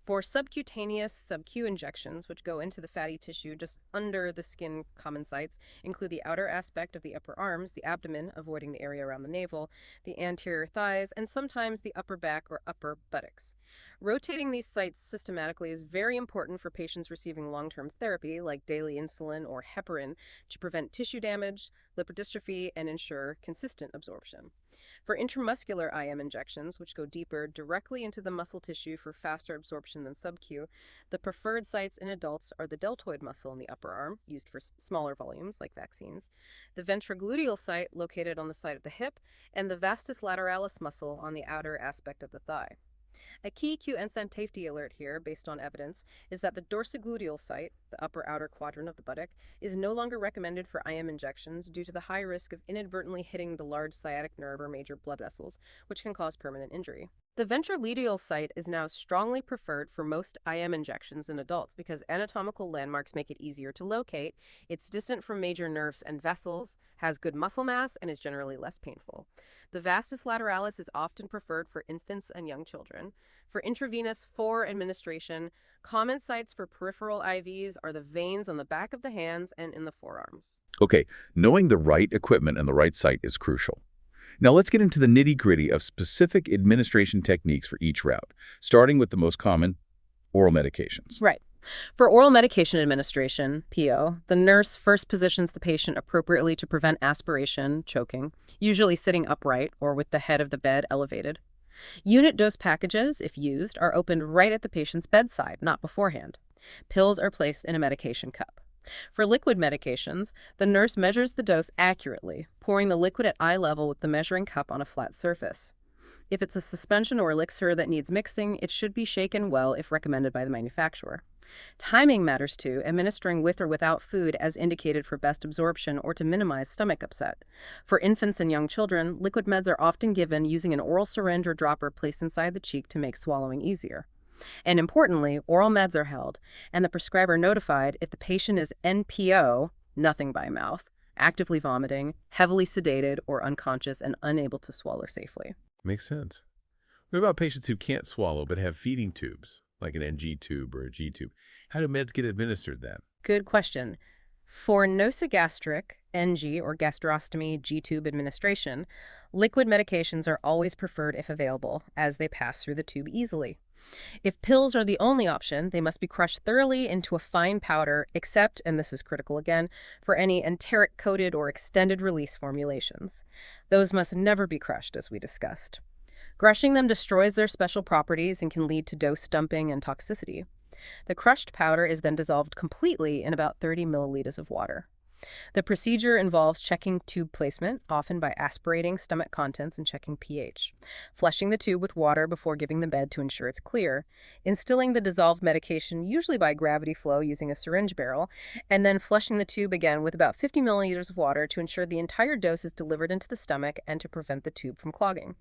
For subcutaneous sub-Q injections, which go into the fatty tissue just under the skin, common sites include the outer aspect of the upper arms, the abdomen, avoiding the area around the navel, the anterior thighs, and sometimes the upper back or upper buttocks. Rotating these sites systematically is very important for patients receiving long-term therapy like daily insulin or heparin to prevent tissue damage, lipodystrophy, and ensure consistent absorption. For intramuscular IM injections, which go deeper directly into the muscle tissue for faster absorption than sub-Q, the preferred sites in adults are the deltoid muscle in the upper arm, used for smaller volumes like vaccines, the ventrogluteal site located on the side of the hip, and the vastus lateralis muscle on the outer aspect of the thigh. A key Q-NSAID safety alert here, based on evidence, is that the dorsogluteal site, the upper outer quadrant of the buttock, is no longer recommended for IM injections due to the high risk of inadvertently hitting the large sciatic nerve or major blood vessels, which can cause permanent injury. The ventrogluteal site is now strongly preferred for most IM injections in adults because anatomical landmarks make it easier to locate, it's distant from major nerves and vessels, has good muscle mass, and is generally less painful. The vastus lateralis is often preferred for infants and young children. For intravenous administration, common sites for peripheral IVs are the veins on the back of the hands and in the forearms. Okay, knowing the right equipment and the right site is crucial. Now let's get into the nitty-gritty of specific administration techniques for each route, starting with the most common, oral medications. Right. For oral medication administration, PO, the nurse first positions the patient appropriately to prevent aspiration, choking, usually sitting upright or with the head of the bed elevated. Unit dose packages, if used, are opened right at the patient's bedside, not beforehand. Pills are placed in a medication cup. For liquid medications, the nurse measures the dose accurately, pouring the liquid at eye level with the measuring cup on a flat surface. If it's a suspension or elixir that needs mixing, it should be shaken well if recommended by the manufacturer. Timing matters too, administering with or without food as indicated for best absorption or to minimize stomach upset. For infants and young children, liquid meds are often given using an oral syringe or dropper placed inside the cheek to make swallowing easier. And importantly, oral meds are held, and the prescriber notified if the patient is NPO, nothing by mouth, actively vomiting, heavily sedated, or unconscious and unable to swallow safely. Makes sense. What about patients who can't swallow but have feeding tubes, like an NG tube or a G tube? How do meds get administered then? Good question. For nosogastric, NG, or gastrostomy G-tube administration, liquid medications are always preferred if available, as they pass through the tube easily. If pills are the only option, they must be crushed thoroughly into a fine powder, except, and this is critical again, for any enteric-coated or extended-release formulations. Those must never be crushed, as we discussed. Crushing them destroys their special properties and can lead to dose dumping and toxicity. The crushed powder is then dissolved completely in about 30 milliliters of water. The procedure involves checking tube placement, often by aspirating stomach contents and checking pH, flushing the tube with water before giving the bed to ensure it's clear, instilling the dissolved medication usually by gravity flow using a syringe barrel, and then flushing the tube again with about 50 milliliters of water to ensure the entire dose is delivered into the stomach and to prevent the tube from clogging.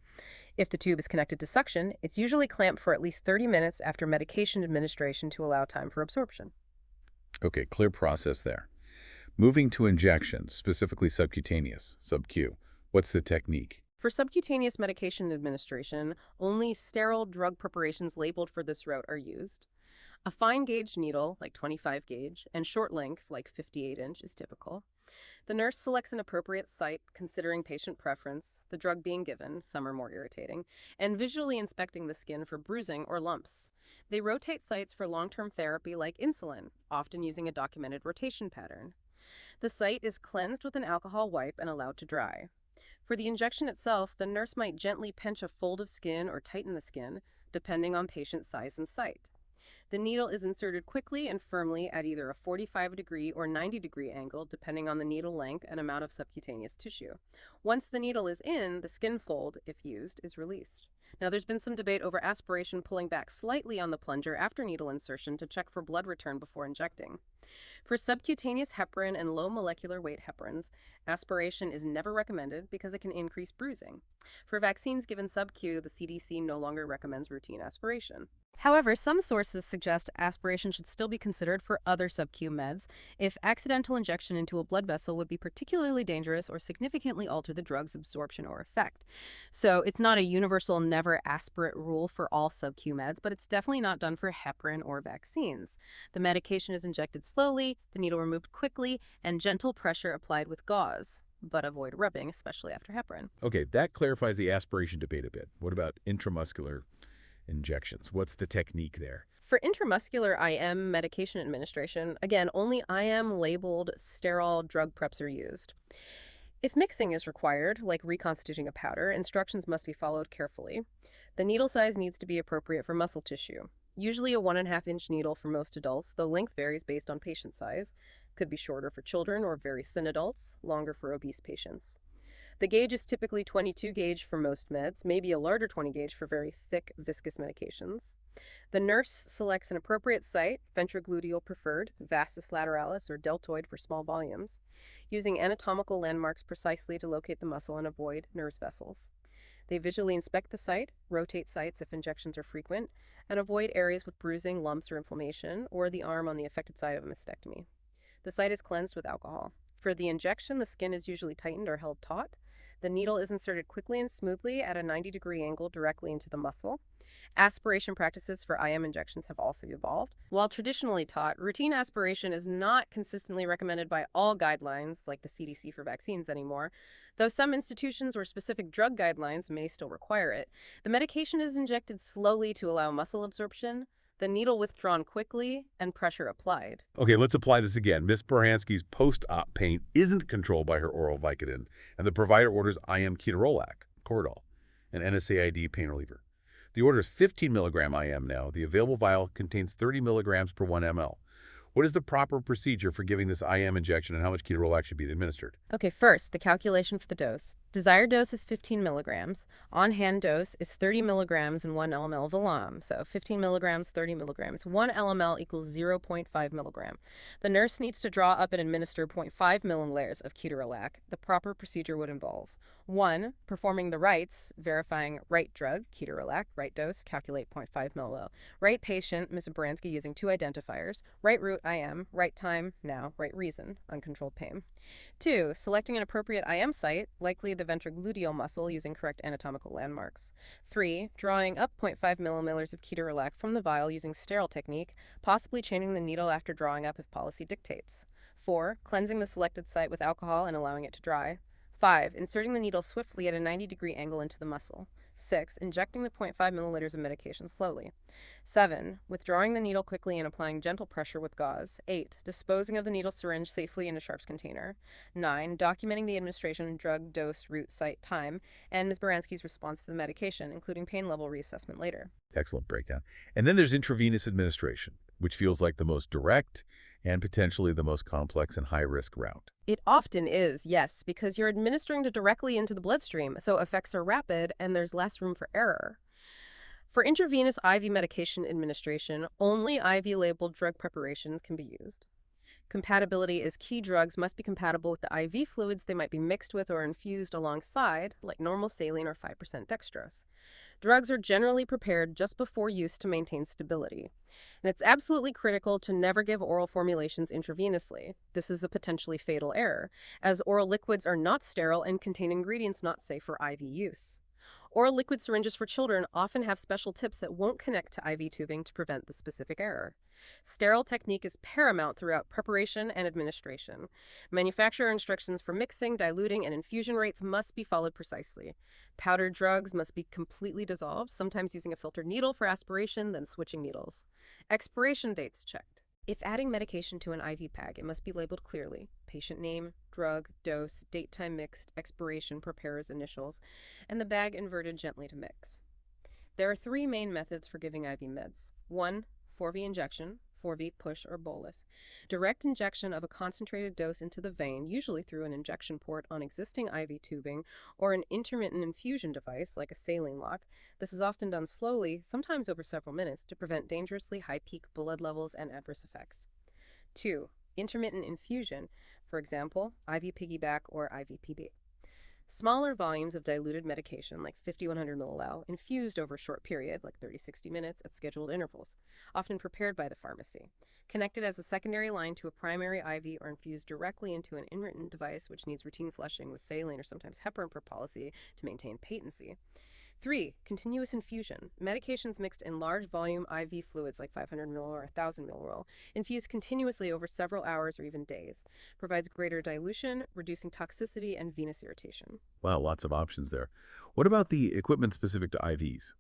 If the tube is connected to suction, it's usually clamped for at least 30 minutes after medication administration to allow time for absorption. Okay, clear process there. Moving to injections, specifically subcutaneous, sub-Q. What's the technique? For subcutaneous medication administration, only sterile drug preparations labeled for this route are used. A fine gauge needle, like 25 gauge, and short length, like 58 inch, is typical. The nurse selects an appropriate site, considering patient preference, the drug being given, some are more irritating, and visually inspecting the skin for bruising or lumps. They rotate sites for long-term therapy like insulin, often using a documented rotation pattern. The site is cleansed with an alcohol wipe and allowed to dry. For the injection itself, the nurse might gently pinch a fold of skin or tighten the skin, depending on patient size and site. The needle is inserted quickly and firmly at either a 45-degree or 90-degree angle, depending on the needle length and amount of subcutaneous tissue. Once the needle is in, the skin fold, if used, is released. Now, there's been some debate over aspiration pulling back slightly on the plunger after needle insertion to check for blood return before injecting. For subcutaneous heparin and low molecular weight heparins, aspiration is never recommended because it can increase bruising. For vaccines given sub-Q, the CDC no longer recommends routine aspiration. However, some sources suggest aspiration should still be considered for other sub-Q meds if accidental injection into a blood vessel would be particularly dangerous or significantly alter the drug's absorption or effect. So it's not a universal never aspirate rule for all sub-Q meds, but it's definitely not done for heparin or vaccines. The medication is injected slowly, the needle removed quickly, and gentle pressure applied with gauze. But avoid rubbing, especially after heparin. Okay, that clarifies the aspiration debate a bit. What about intramuscular injections? What's the technique there? For intramuscular IM medication administration, again, only IM-labeled sterile drug preps are used. If mixing is required, like reconstituting a powder, instructions must be followed carefully. The needle size needs to be appropriate for muscle tissue. Usually a 1.5-inch needle for most adults, though length varies based on patient size. Could be shorter for children or very thin adults, longer for obese patients. The gauge is typically 22 gauge for most meds, maybe a larger 20 gauge for very thick, viscous medications. The nurse selects an appropriate site, ventrogluteal preferred, vastus lateralis, or deltoid for small volumes, using anatomical landmarks precisely to locate the muscle and avoid nerve vessels. They visually inspect the site, rotate sites if injections are frequent, and avoid areas with bruising, lumps, or inflammation, or the arm on the affected side of a mastectomy. The site is cleansed with alcohol. For the injection, the skin is usually tightened or held taut. The needle is inserted quickly and smoothly at a 90-degree angle directly into the muscle. Aspiration practices for IM injections have also evolved. While traditionally taught, routine aspiration is not consistently recommended by all guidelines, like the CDC for vaccines anymore, though some institutions or specific drug guidelines may still require it. The medication is injected slowly to allow muscle absorption, the needle withdrawn quickly, and pressure applied. Okay, let's apply this again. Miss Baranski's post-op pain isn't controlled by her oral Vicodin, and the provider orders IM ketorolac, Cordal, an NSAID pain reliever. The order is 15 milligram IM now. The available vial contains 30 milligrams per 1 ml. What is the proper procedure for giving this IM injection, and how much ketorolac should be administered? Okay, first, the calculation for the dose. Desired dose is 15 milligrams. On-hand dose is 30 milligrams and 1 LML of Elam. So 15 milligrams, 30 milligrams. 1 LML equals 0.5 milligram. The nurse needs to draw up and administer 0.5 milliliters of ketorolac. The proper procedure would involve 1. Performing the rites, verifying right drug, ketorolac, right dose, calculate 0.5 milliliter. Right patient, Ms. Baranski using 2 identifiers. Right route, IM. Right time, now. Right reason, uncontrolled pain. 2. Selecting an appropriate IM site, likely the ventrogluteal muscle, using correct anatomical landmarks. 3. Drawing up 0.5 milliliters of ketorolac from the vial using sterile technique, possibly chaining the needle after drawing up if policy dictates. 4. Cleansing the selected site with alcohol and allowing it to dry. 5. Inserting the needle swiftly at a 90-degree angle into the muscle. 6. Injecting the 0.5 milliliters of medication slowly. 7. Withdrawing the needle quickly and applying gentle pressure with gauze. 8. Disposing of the needle syringe safely in a sharps container. 9. Documenting the administration, drug, dose, route, site, time, and Ms. Baranski's response to the medication, including pain level reassessment later. Excellent breakdown. And then there's intravenous administration, which feels like the most direct and potentially the most complex and high-risk route. It often is, yes, because you're administering it directly into the bloodstream, so effects are rapid and there's less room for error. For intravenous IV medication administration, only IV-labeled drug preparations can be used. Compatibility is key. Drugs must be compatible with the IV fluids they might be mixed with or infused alongside, like normal saline or 5% dextrose. Drugs are generally prepared just before use to maintain stability. And it's absolutely critical to never give oral formulations intravenously. This is a potentially fatal error, as oral liquids are not sterile and contain ingredients not safe for IV use. Oral liquid syringes for children often have special tips that won't connect to IV tubing to prevent the specific error. Sterile technique is paramount throughout preparation and administration. Manufacturer instructions for mixing, diluting, and infusion rates must be followed precisely. Powdered drugs must be completely dissolved, sometimes using a filtered needle for aspiration, then switching needles. Expiration dates checked. If adding medication to an IV bag, it must be labeled clearly. Patient name, drug, dose, date time mixed, expiration, preparer's initials, and the bag inverted gently to mix. There are three main methods for giving IV meds. 1. 4V injection, 4V push or bolus. Direct injection of a concentrated dose into the vein, usually through an injection port on existing IV tubing or an intermittent infusion device like a saline lock. This is often done slowly, sometimes over several minutes, to prevent dangerously high peak blood levels and adverse effects. 2. Intermittent infusion, for example, IV piggyback or IV PB. Smaller volumes of diluted medication, like 5100 milliliter, infused over a short period, like 30-60 minutes, at scheduled intervals, often prepared by the pharmacy, connected as a secondary line to a primary IV or infused directly into an intermittent device which needs routine flushing with saline or sometimes heparin per policy to maintain patency. 3. Continuous infusion. Medications mixed in large volume IV fluids like 500 ml or 1000 ml, infused continuously over several hours or even days. Provides greater dilution, reducing toxicity and venous irritation. Wow, lots of options there. What about the equipment specific to IVs?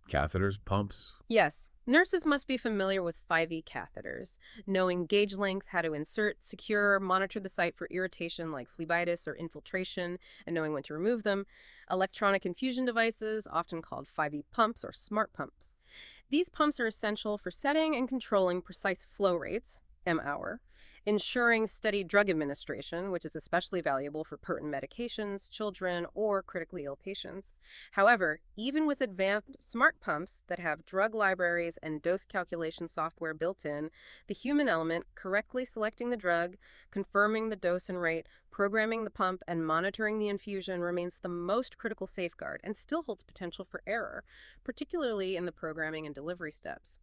Catheters, pumps? Yes, nurses must be familiar with 5E catheters, knowing gauge length, how to insert, secure, monitor the site for irritation like phlebitis or infiltration, and knowing when to remove them. Electronic infusion devices, often called 5E pumps or smart pumps. These pumps are essential for setting and controlling precise flow rates, m-hour, ensuring steady drug administration, which is especially valuable for pertinent medications, children, or critically ill patients. However, even with advanced smart pumps that have drug libraries and dose calculation software built in, the human element, correctly selecting the drug, confirming the dose and rate, programming the pump, and monitoring the infusion remains the most critical safeguard and still holds potential for error, particularly in the programming and delivery steps.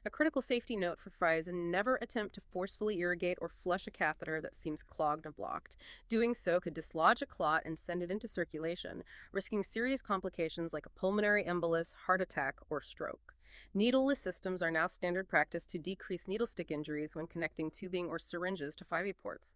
A critical safety note for fries: never attempt to forcefully irrigate or flush a catheter that seems clogged or blocked. Doing so could dislodge a clot and send it into circulation, risking serious complications like a pulmonary embolus, heart attack, or stroke. Needleless systems are now standard practice to decrease needle stick injuries when connecting tubing or syringes to 5E ports.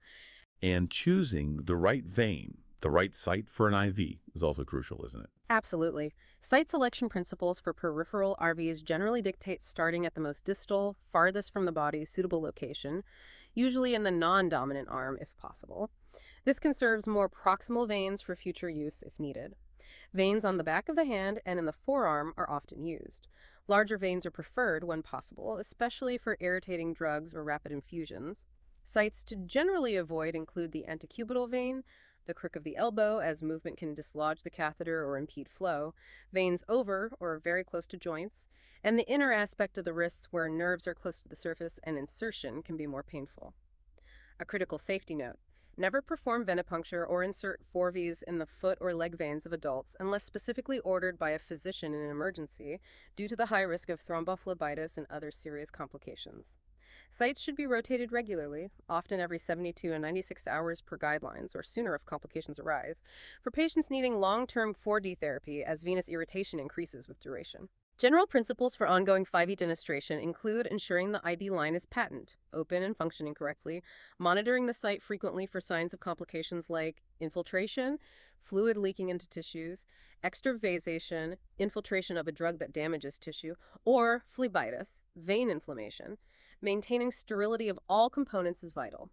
And choosing the right vein, the right site for an IV is also crucial, isn't it? Absolutely. Site selection principles for peripheral RVs generally dictate starting at the most distal, farthest from the body's suitable location, usually in the non-dominant arm if possible. This conserves more proximal veins for future use if needed. Veins on the back of the hand and in the forearm are often used. Larger veins are preferred when possible, especially for irritating drugs or rapid infusions. Sites to generally avoid include the antecubital vein, the crook of the elbow, as movement can dislodge the catheter or impede flow, veins over or very close to joints, and the inner aspect of the wrists where nerves are close to the surface and insertion can be more painful. A critical safety note: never perform venipuncture or insert 4Vs in the foot or leg veins of adults unless specifically ordered by a physician in an emergency due to the high risk of thrombophlebitis and other serious complications. Sites should be rotated regularly, often every 72 and 96 hours per guidelines, or sooner if complications arise, for patients needing long-term 4D therapy as venous irritation increases with duration. General principles for ongoing 5E denistration include ensuring the IV line is patent, open and functioning correctly, monitoring the site frequently for signs of complications like infiltration, fluid leaking into tissues, extravasation, infiltration of a drug that damages tissue, or phlebitis, vein inflammation. Maintaining sterility of all components is vital.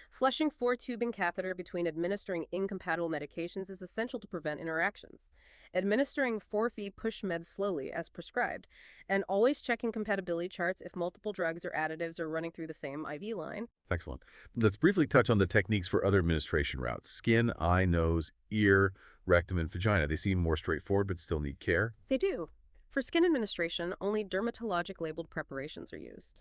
Flushing 4-tubing catheter between administering incompatible medications is essential to prevent interactions. Administering 4V push meds slowly as prescribed, and always checking compatibility charts if multiple drugs or additives are running through the same IV line. Excellent. Let's briefly touch on the techniques for other administration routes: skin, eye, nose, ear, rectum, and vagina. They seem more straightforward but still need care. They do. For skin administration, only dermatologic labeled preparations are used.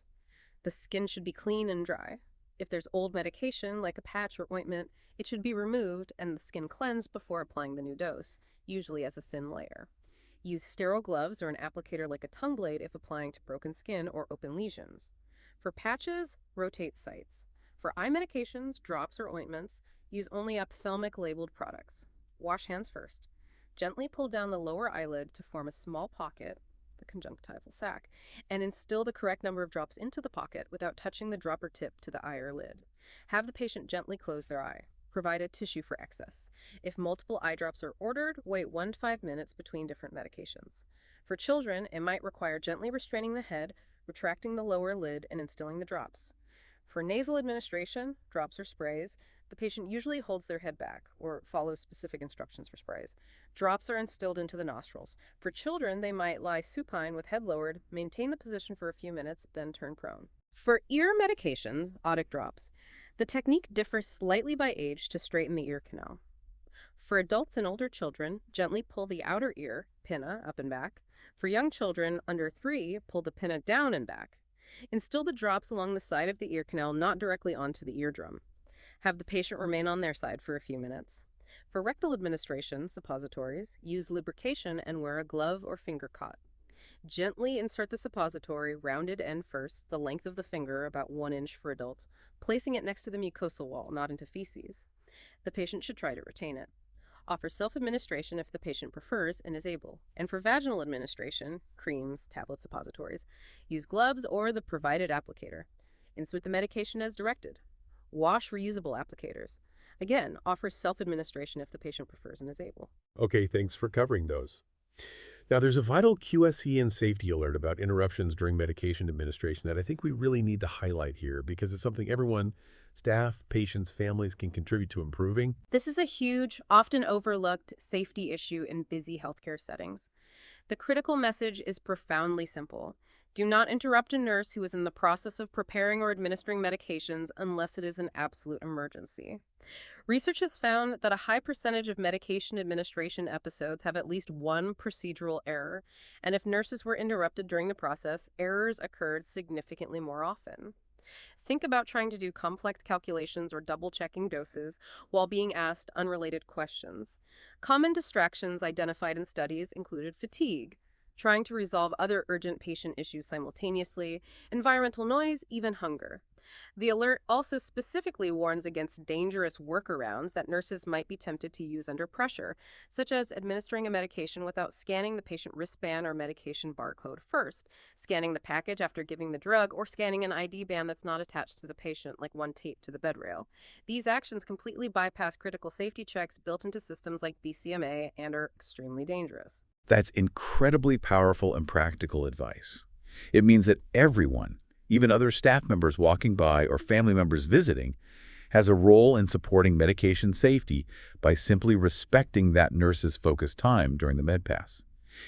The skin should be clean and dry. If there's old medication, like a patch or ointment, it should be removed and the skin cleansed before applying the new dose, usually as a thin layer. Use sterile gloves or an applicator like a tongue blade if applying to broken skin or open lesions. For patches, rotate sites. For eye medications, drops, or ointments, use only ophthalmic labeled products. Wash hands first. Gently pull down the lower eyelid to form a small pocket, the conjunctival sac, and instill the correct number of drops into the pocket without touching the dropper tip to the eye or lid. Have the patient gently close their eye. Provide a tissue for excess. If multiple eye drops are ordered, wait 1 to 5 minutes between different medications. For children, it might require gently restraining the head, retracting the lower lid, and instilling the drops. For nasal administration, drops or sprays, The patient usually holds their head back or follows specific instructions for sprays. Drops are instilled into the nostrils. For children, they might lie supine with head lowered, maintain the position for a few minutes, then turn prone. For ear medications, otic drops, the technique differs slightly by age to straighten the ear canal. For adults and older children, gently pull the outer ear, pinna, up and back. For young children under 3, pull the pinna down and back. Instill the drops along the side of the ear canal, not directly onto the eardrum. Have the patient remain on their side for a few minutes. For rectal administration, suppositories, use lubrication and wear a glove or finger cot. Gently insert the suppository, rounded end first, the length of the finger, about 1 inch for adults, placing it next to the mucosal wall, not into feces. The patient should try to retain it. Offer self-administration if the patient prefers and is able. And for vaginal administration, creams, tablets, suppositories, use gloves or the provided applicator. Insert the medication as directed. Wash reusable applicators. Again, offer self-administration if the patient prefers and is able. Okay, thanks for covering those. Now, there's a vital QSE and safety alert about interruptions during medication administration that I think we really need to highlight here because it's something everyone, staff, patients, families, can contribute to improving. This is a huge, often overlooked safety issue in busy healthcare settings. The critical message is profoundly simple. Do not interrupt a nurse who is in the process of preparing or administering medications unless it is an absolute emergency. Research has found that a high percentage of medication administration episodes have at least one procedural error, and if nurses were interrupted during the process, errors occurred significantly more often. Think about trying to do complex calculations or double-checking doses while being asked unrelated questions. Common distractions identified in studies included fatigue, trying to resolve other urgent patient issues simultaneously, environmental noise, even hunger. The alert also specifically warns against dangerous workarounds that nurses might be tempted to use under pressure, such as administering a medication without scanning the patient wristband or medication barcode first, scanning the package after giving the drug, or scanning an ID band that's not attached to the patient, like one taped to the bed rail. These actions completely bypass critical safety checks built into systems like BCMA and are extremely dangerous. That's incredibly powerful and practical advice. It means that everyone, even other staff members walking by or family members visiting, has a role in supporting medication safety by simply respecting that nurse's focused time during the med pass.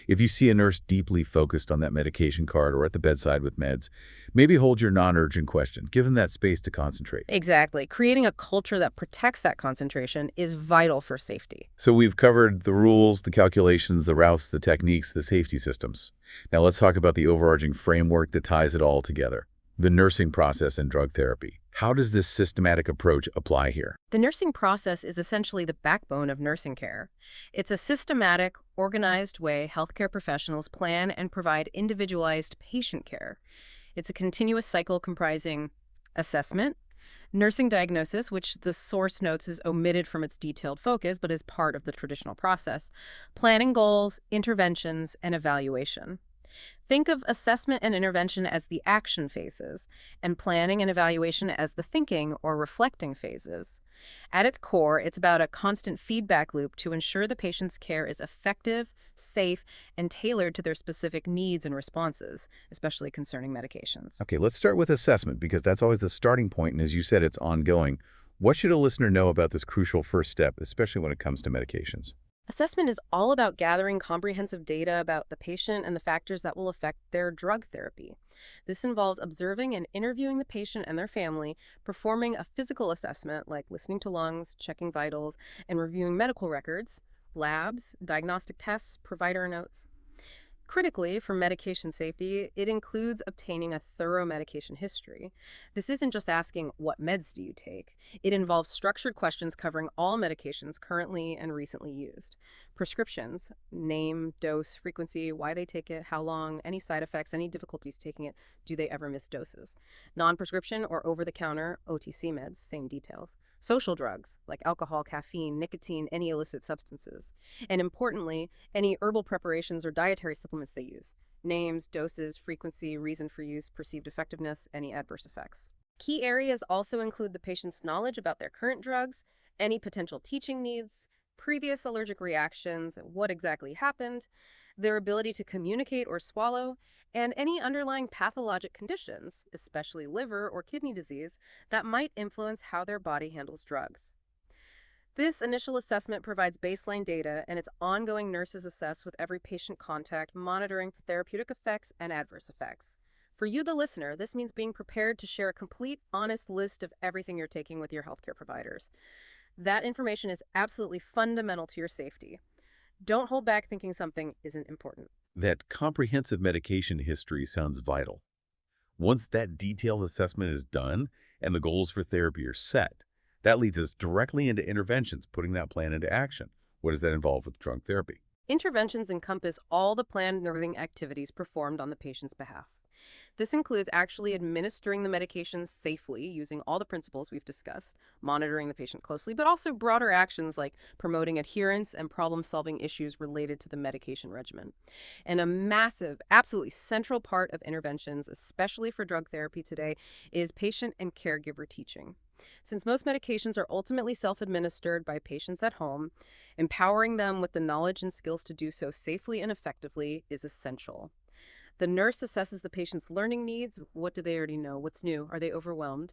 If you see a nurse deeply focused on that medication card or at the bedside with meds, maybe hold your non-urgent question. Give them that space to concentrate. Exactly. Creating a culture that protects that concentration is vital for safety. So we've covered the rules, the calculations, the routes, the techniques, the safety systems. Now let's talk about the overarching framework that ties it all together. The nursing process and drug therapy. How does this systematic approach apply here? The nursing process is essentially the backbone of nursing care. It's a systematic, organized way healthcare professionals plan and provide individualized patient care. It's a continuous cycle comprising assessment, nursing diagnosis, which the source notes is omitted from its detailed focus but is part of the traditional process, planning goals, interventions, and evaluation. Think of assessment and intervention as the action phases, and planning and evaluation as the thinking or reflecting phases. At its core, it's about a constant feedback loop to ensure the patient's care is effective, safe, and tailored to their specific needs and responses, especially concerning medications. Okay, let's start with assessment because that's always the starting point, and as you said, it's ongoing. What should a listener know about this crucial first step, especially when it comes to medications? Assessment is all about gathering comprehensive data about the patient and the factors that will affect their drug therapy. This involves observing and interviewing the patient and their family, performing a physical assessment like listening to lungs, checking vitals, and reviewing medical records, labs, diagnostic tests, provider notes. Critically, for medication safety, it includes obtaining a thorough medication history. This isn't just asking, what meds do you take? It involves structured questions covering all medications currently and recently used. Prescriptions, name, dose, frequency, why they take it, how long, any side effects, any difficulties taking it, do they ever miss doses? Non-prescription or over-the-counter OTC meds, same details. Social drugs, like alcohol, caffeine, nicotine, any illicit substances. And importantly, any herbal preparations or dietary supplements they use. Names, doses, frequency, reason for use, perceived effectiveness, any adverse effects. Key areas also include the patient's knowledge about their current drugs, any potential teaching needs, previous allergic reactions, what exactly happened, their ability to communicate or swallow, and any underlying pathologic conditions, especially liver or kidney disease, that might influence how their body handles drugs. This initial assessment provides baseline data, and its ongoing nurses assess with every patient contact, monitoring for therapeutic effects and adverse effects. For you, the listener, this means being prepared to share a complete, honest list of everything you're taking with your healthcare providers. That information is absolutely fundamental to your safety. Don't hold back thinking something isn't important. That comprehensive medication history sounds vital. Once that detailed assessment is done and the goals for therapy are set, that leads us directly into interventions, putting that plan into action. What does that involve with drug therapy? Interventions encompass all the planned nursing activities performed on the patient's behalf. This includes actually administering the medications safely using all the principles we've discussed, monitoring the patient closely, but also broader actions like promoting adherence and problem-solving issues related to the medication regimen. And a massive, absolutely central part of interventions, especially for drug therapy today, is patient and caregiver teaching. Since most medications are ultimately self-administered by patients at home, empowering them with the knowledge and skills to do so safely and effectively is essential. The nurse assesses the patient's learning needs. What do they already know? What's new? Are they overwhelmed?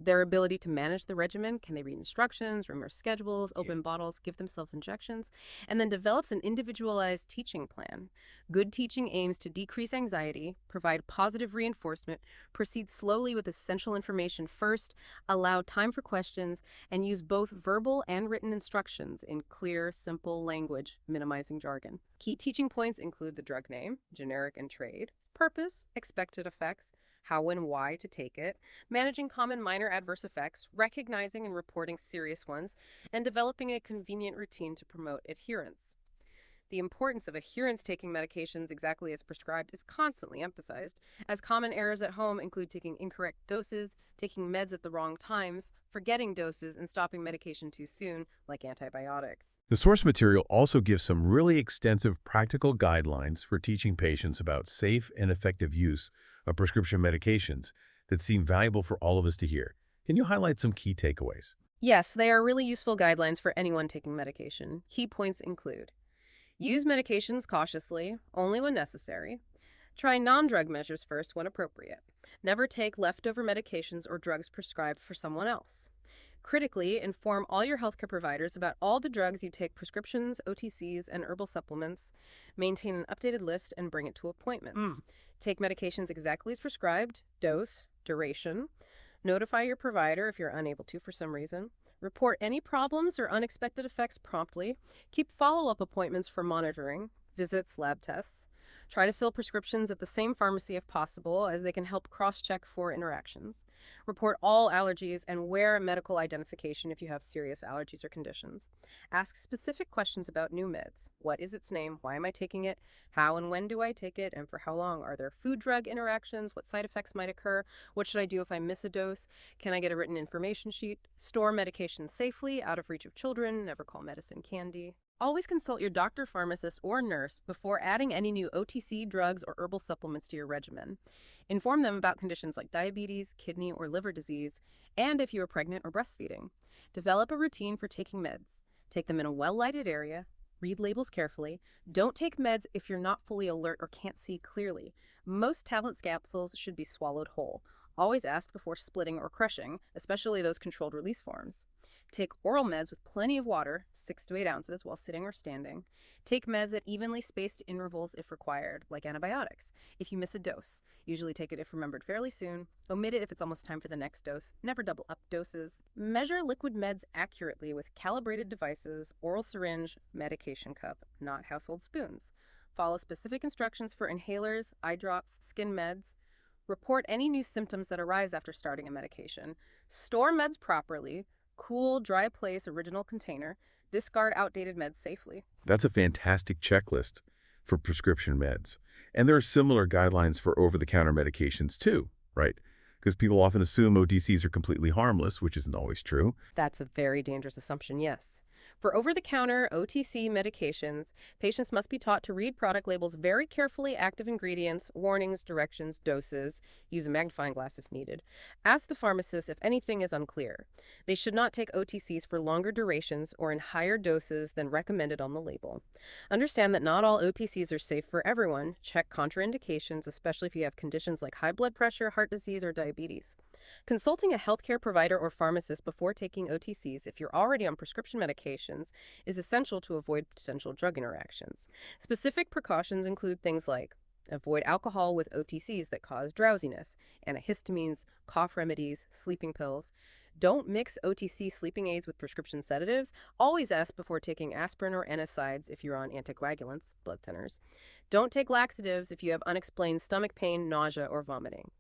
Their ability to manage the regimen. Can they read instructions, remember schedules, open bottles, give themselves injections? And then develops an individualized teaching plan. Good teaching aims to decrease anxiety, provide positive reinforcement, proceed slowly with essential information first, allow time for questions, and use both verbal and written instructions in clear, simple language, minimizing jargon. Key teaching points include the drug name, generic and trade, purpose, expected effects, how and why to take it, managing common minor adverse effects, recognizing and reporting serious ones, and developing a convenient routine to promote adherence. The importance of adherence taking medications exactly as prescribed is constantly emphasized, as common errors at home include taking incorrect doses, taking meds at the wrong times, forgetting doses, and stopping medication too soon, like antibiotics. The source material also gives some really extensive practical guidelines for teaching patients about safe and effective use of prescription medications that seem valuable for all of us to hear. Can you highlight some key takeaways? Yes, they are really useful guidelines for anyone taking medication. Key points include: use medications cautiously, only when necessary. Try non-drug measures first when appropriate. Never take leftover medications or drugs prescribed for someone else. Critically, inform all your healthcare providers about all the drugs you take, prescriptions, OTCs, and herbal supplements. Maintain an updated list and bring it to appointments. Take medications exactly as prescribed, dose, duration. Notify your provider if you're unable to for some reason. Report any problems or unexpected effects promptly. Keep follow-up appointments for monitoring, visits, lab tests. Try to fill prescriptions at the same pharmacy if possible, as they can help cross-check for interactions. Report all allergies and wear a medical identification if you have serious allergies or conditions. Ask specific questions about new meds. What is its name? Why am I taking it? How and when do I take it? And for how long? Are there food-drug interactions? What side effects might occur? What should I do if I miss a dose? Can I get a written information sheet? Store medications safely, out of reach of children. Never call medicine candy. Always consult your doctor, pharmacist, or nurse before adding any new OTC drugs or herbal supplements to your regimen. Inform them about conditions like diabetes, kidney or liver disease, and if you are pregnant or breastfeeding. Develop a routine for taking meds. Take them in a well-lighted area. Read labels carefully. Don't take meds if you're not fully alert or can't see clearly. Most tablets capsules should be swallowed whole. Always ask before splitting or crushing, especially those controlled release forms. Take oral meds with plenty of water, 6 to 8 ounces, while sitting or standing. Take meds at evenly spaced intervals if required, like antibiotics. If you miss a dose, usually take it if remembered fairly soon. Omit it if it's almost time for the next dose. Never double up doses. Measure liquid meds accurately with calibrated devices, oral syringe, medication cup, not household spoons. Follow specific instructions for inhalers, eye drops, skin meds. Report any new symptoms that arise after starting a medication. Store meds properly. Cool, dry place, original container. Discard outdated meds safely. That's a fantastic checklist for prescription meds. And there are similar guidelines for over-the-counter medications too, right? Because people often assume OTCs are completely harmless, which isn't always true. That's a very dangerous assumption, yes. For over-the-counter OTC medications, patients must be taught to read product labels very carefully, active ingredients, warnings, directions, doses, use a magnifying glass if needed. Ask the pharmacist if anything is unclear. They should not take OTCs for longer durations or in higher doses than recommended on the label. Understand that not all OTCs are safe for everyone. Check contraindications, especially if you have conditions like high blood pressure, heart disease, or diabetes. Consulting a healthcare provider or pharmacist before taking OTCs if you're already on prescription medications is essential to avoid potential drug interactions. Specific precautions include things like avoid alcohol with OTCs that cause drowsiness, antihistamines, cough remedies, sleeping pills. Don't mix OTC sleeping aids with prescription sedatives. Always ask before taking aspirin or NSAIDs if you're on anticoagulants, blood thinners. Don't take laxatives if you have unexplained stomach pain, nausea, or vomiting.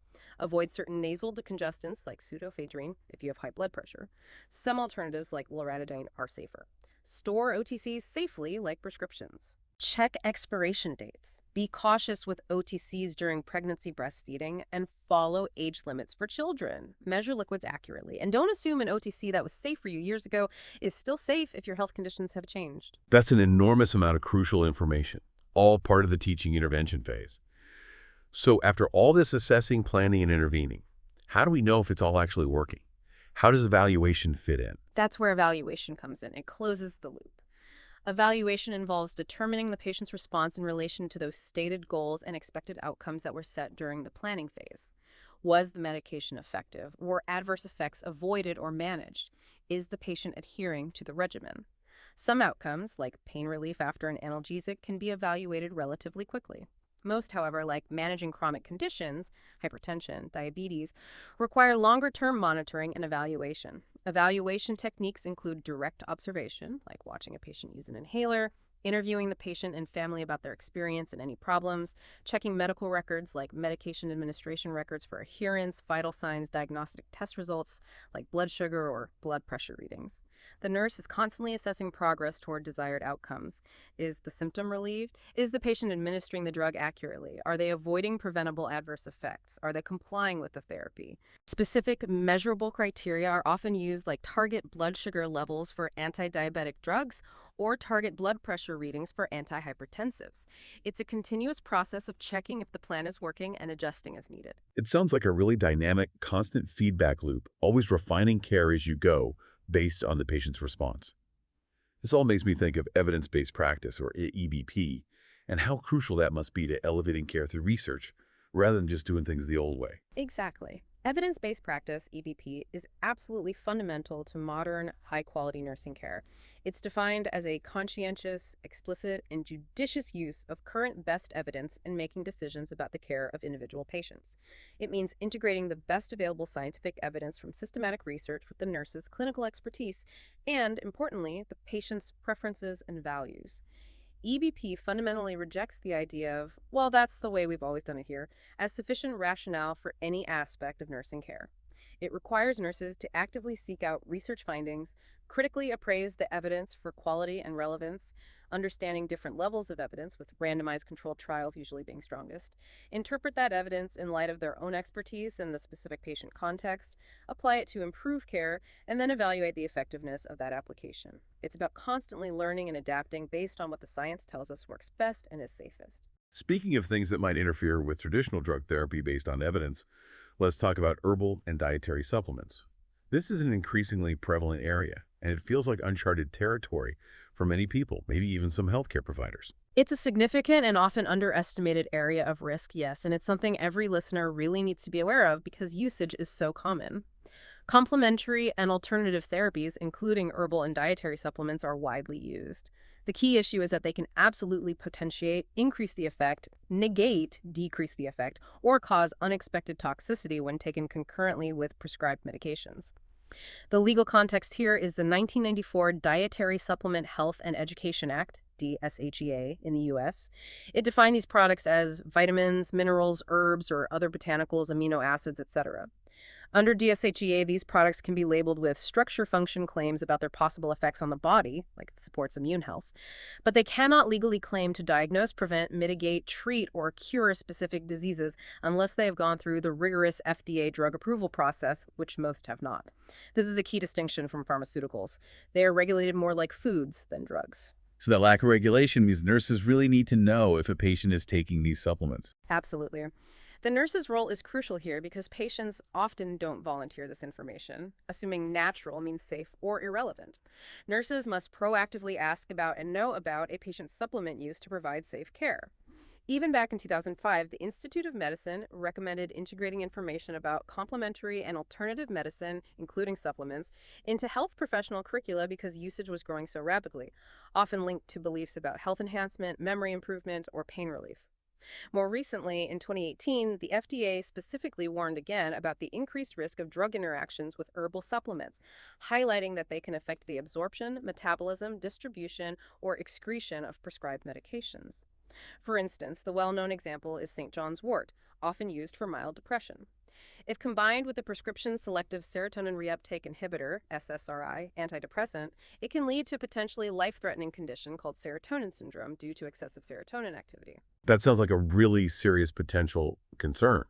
Avoid certain nasal decongestants like pseudoephedrine if you have high blood pressure. Some alternatives like loratadine are safer. Store OTCs safely like prescriptions. Check expiration dates. Be cautious with OTCs during pregnancy breastfeeding and follow age limits for children. Measure liquids accurately and don't assume an OTC that was safe for you years ago is still safe if your health conditions have changed. That's an enormous amount of crucial information, all part of the teaching intervention phase. So after all this assessing, planning, and intervening, how do we know if it's all actually working? How does evaluation fit in? That's where evaluation comes in. It closes the loop. Evaluation involves determining the patient's response in relation to those stated goals and expected outcomes that were set during the planning phase. Was the medication effective? Were adverse effects avoided or managed? Is the patient adhering to the regimen? Some outcomes, like pain relief after an analgesic, can be evaluated relatively quickly. Most, however, like managing chronic conditions, hypertension, diabetes, require longer-term monitoring and evaluation. Evaluation techniques include direct observation, like watching a patient use an inhaler, interviewing the patient and family about their experience and any problems, checking medical records like medication administration records for adherence, vital signs, diagnostic test results like blood sugar or blood pressure readings. The nurse is constantly assessing progress toward desired outcomes. Is the symptom relieved? Is the patient administering the drug accurately? Are they avoiding preventable adverse effects? Are they complying with the therapy? Specific measurable criteria are often used, like target blood sugar levels for anti-diabetic drugs or target blood pressure readings for antihypertensives. It's a continuous process of checking if the plan is working and adjusting as needed. It sounds like a really dynamic, constant feedback loop, always refining care as you go based on the patient's response. This all makes me think of evidence-based practice, or EBP, and how crucial that must be to elevating care through research, rather than just doing things the old way. Exactly. Evidence-based practice, EBP, is absolutely fundamental to modern, high-quality nursing care. It's defined as a conscientious, explicit, and judicious use of current best evidence in making decisions about the care of individual patients. It means integrating the best available scientific evidence from systematic research with the nurse's clinical expertise and, importantly, the patient's preferences and values. EBP fundamentally rejects the idea of, well, that's the way we've always done it here, as sufficient rationale for any aspect of nursing care. It requires nurses to actively seek out research findings, critically appraise the evidence for quality and relevance, understanding different levels of evidence, with randomized controlled trials usually being strongest, interpret that evidence in light of their own expertise and the specific patient context, apply it to improve care, and then evaluate the effectiveness of that application. It's about constantly learning and adapting based on what the science tells us works best and is safest. Speaking of things that might interfere with traditional drug therapy based on evidence, let's talk about herbal and dietary supplements. This is an increasingly prevalent area, and it feels like uncharted territory for many people, maybe even some healthcare providers. It's a significant and often underestimated area of risk, yes, and it's something every listener really needs to be aware of because usage is so common. Complementary and alternative therapies, including herbal and dietary supplements, are widely used. The key issue is that they can absolutely potentiate, increase the effect, negate, decrease the effect, or cause unexpected toxicity when taken concurrently with prescribed medications. The legal context here is the 1994 Dietary Supplement Health and Education Act, DSHEA, in the U.S. It defined these products as vitamins, minerals, herbs, or other botanicals, amino acids, etc. Under DSHEA, these products can be labeled with structure-function claims about their possible effects on the body, like it supports immune health, but they cannot legally claim to diagnose, prevent, mitigate, treat, or cure specific diseases unless they have gone through the rigorous FDA drug approval process, which most have not. This is a key distinction from pharmaceuticals. They are regulated more like foods than drugs. So that lack of regulation means nurses really need to know if a patient is taking these supplements. Absolutely. The nurse's role is crucial here because patients often don't volunteer this information, assuming natural means safe or irrelevant. Nurses must proactively ask about and know about a patient's supplement use to provide safe care. Even back in 2005, the Institute of Medicine recommended integrating information about complementary and alternative medicine, including supplements, into health professional curricula because usage was growing so rapidly, often linked to beliefs about health enhancement, memory improvement, or pain relief. More recently, in 2018, the FDA specifically warned again about the increased risk of drug interactions with herbal supplements, highlighting that they can affect the absorption, metabolism, distribution, or excretion of prescribed medications. For instance, the well-known example is St. John's wort, often used for mild depression. If combined with a prescription selective serotonin reuptake inhibitor, SSRI, antidepressant, it can lead to a potentially life-threatening condition called serotonin syndrome due to excessive serotonin activity. That sounds like a really serious potential concern.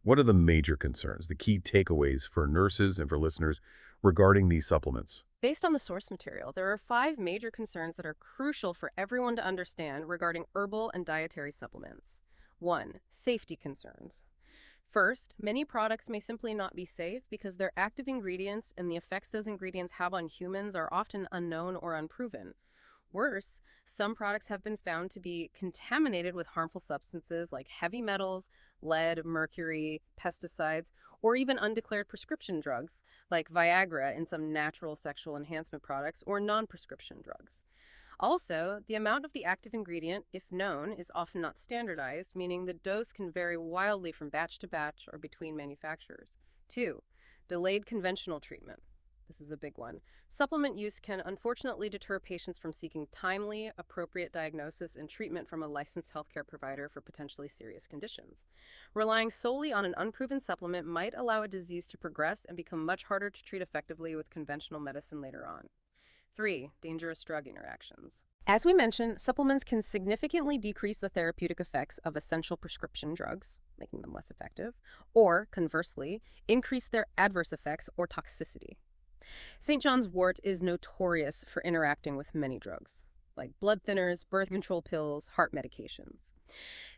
What are the major concerns, the key takeaways for nurses and for listeners regarding these supplements? Based on the source material, there are 5 major concerns that are crucial for everyone to understand regarding herbal and dietary supplements. 1. Safety concerns. First, many products may simply not be safe because their active ingredients and the effects those ingredients have on humans are often unknown or unproven. Worse, some products have been found to be contaminated with harmful substances like heavy metals, lead, mercury, pesticides, or even undeclared prescription drugs like Viagra in some natural sexual enhancement products or non-prescription drugs. Also, the amount of the active ingredient, if known, is often not standardized, meaning the dose can vary wildly from batch to batch or between manufacturers. 2. Delayed conventional treatment. This is a big one. Supplement use can unfortunately deter patients from seeking timely, appropriate diagnosis and treatment from a licensed healthcare provider for potentially serious conditions. Relying solely on an unproven supplement might allow a disease to progress and become much harder to treat effectively with conventional medicine later on. 3. Dangerous drug interactions. As we mentioned, supplements can significantly decrease the therapeutic effects of essential prescription drugs, making them less effective, or, conversely, increase their adverse effects or toxicity. St. John's wort is notorious for interacting with many drugs, like blood thinners, birth control pills, heart medications.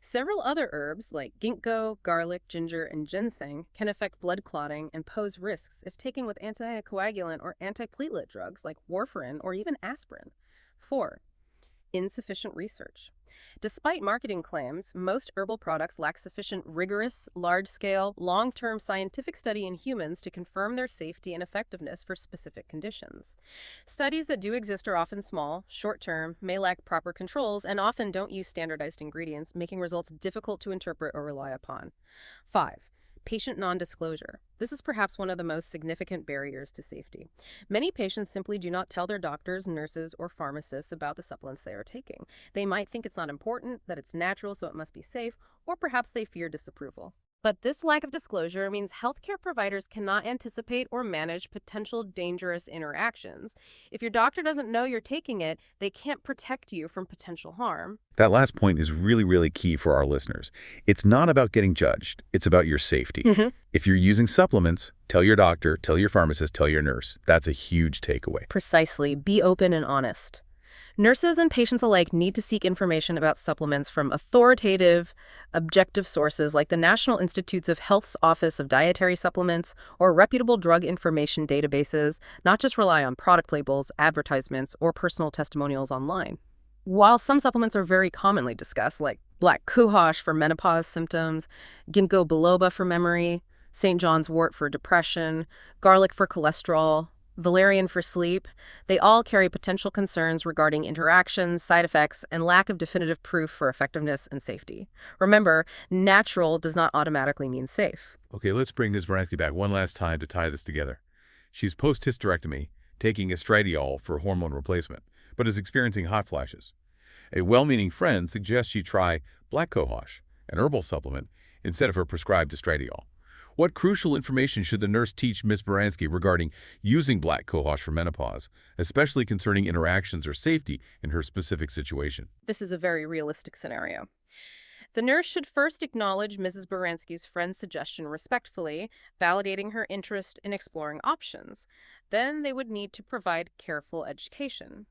Several other herbs, like ginkgo, garlic, ginger, and ginseng, can affect blood clotting and pose risks if taken with anticoagulant or antiplatelet drugs like warfarin or even aspirin. 4. Insufficient research. Despite marketing claims, most herbal products lack sufficient rigorous, large-scale, long-term scientific study in humans to confirm their safety and effectiveness for specific conditions. Studies that do exist are often small, short-term, may lack proper controls, and often don't use standardized ingredients, making results difficult to interpret or rely upon. 5. Patient non-disclosure. This is perhaps one of the most significant barriers to safety. Many patients simply do not tell their doctors, nurses, or pharmacists about the supplements they are taking. They might think it's not important, that it's natural, so it must be safe, or perhaps they fear disapproval. But this lack of disclosure means healthcare providers cannot anticipate or manage potential dangerous interactions. If your doctor doesn't know you're taking it, they can't protect you from potential harm. That last point is really, really key for our listeners. It's not about getting judged. It's about your safety. If you're using supplements, tell your doctor, tell your pharmacist, tell your nurse. That's a huge takeaway. Precisely. Be open and honest. Nurses and patients alike need to seek information about supplements from authoritative, objective sources like the National Institutes of Health's Office of Dietary Supplements or reputable drug information databases, not just rely on product labels, advertisements, or personal testimonials online. While some supplements are very commonly discussed, like black cohosh for menopause symptoms, ginkgo biloba for memory, St. John's wort for depression, garlic for cholesterol, valerian for sleep, they all carry potential concerns regarding interactions, side effects, and lack of definitive proof for effectiveness and safety. Remember, natural does not automatically mean safe. Okay, let's bring Ms. Baranski back one last time to tie this together. She's post-hysterectomy, taking estradiol for hormone replacement, but is experiencing hot flashes. A well-meaning friend suggests she try black cohosh, an herbal supplement, instead of her prescribed estradiol. What crucial information should the nurse teach Ms. Baranski regarding using black cohosh for menopause, especially concerning interactions or safety in her specific situation? This is a very realistic scenario. The nurse should first acknowledge Mrs. Baranski's friend's suggestion respectfully, validating her interest in exploring options. Then they would need to provide careful education.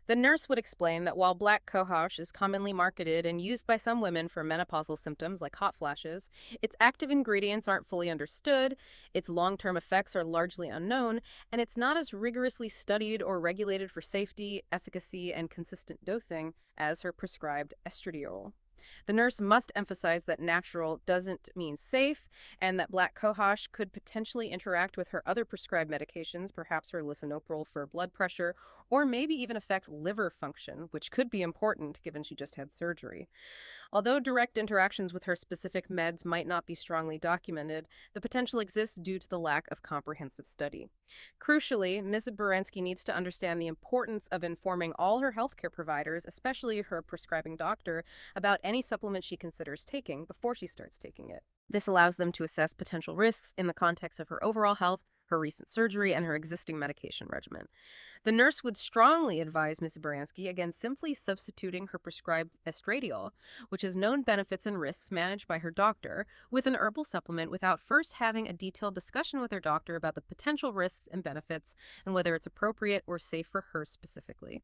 The nurse would explain that while black cohosh is commonly marketed and used by some women for menopausal symptoms like hot flashes, its active ingredients aren't fully understood, its long-term effects are largely unknown, and it's not as rigorously studied or regulated for safety, efficacy, and consistent dosing as her prescribed estradiol. The nurse must emphasize that natural doesn't mean safe, and that black cohosh could potentially interact with her other prescribed medications, perhaps her lisinopril for blood pressure, or maybe even affect liver function, which could be important given she just had surgery. Although direct interactions with her specific meds might not be strongly documented, the potential exists due to the lack of comprehensive study. Crucially, Ms. Baranski needs to understand the importance of informing all her healthcare providers, especially her prescribing doctor, about any supplement she considers taking before she starts taking it. This allows them to assess potential risks in the context of her overall health, her recent surgery, and her existing medication regimen. The nurse would strongly advise Ms. Baranski against simply substituting her prescribed estradiol, which has known benefits and risks managed by her doctor, with an herbal supplement without first having a detailed discussion with her doctor about the potential risks and benefits and whether it's appropriate or safe for her specifically.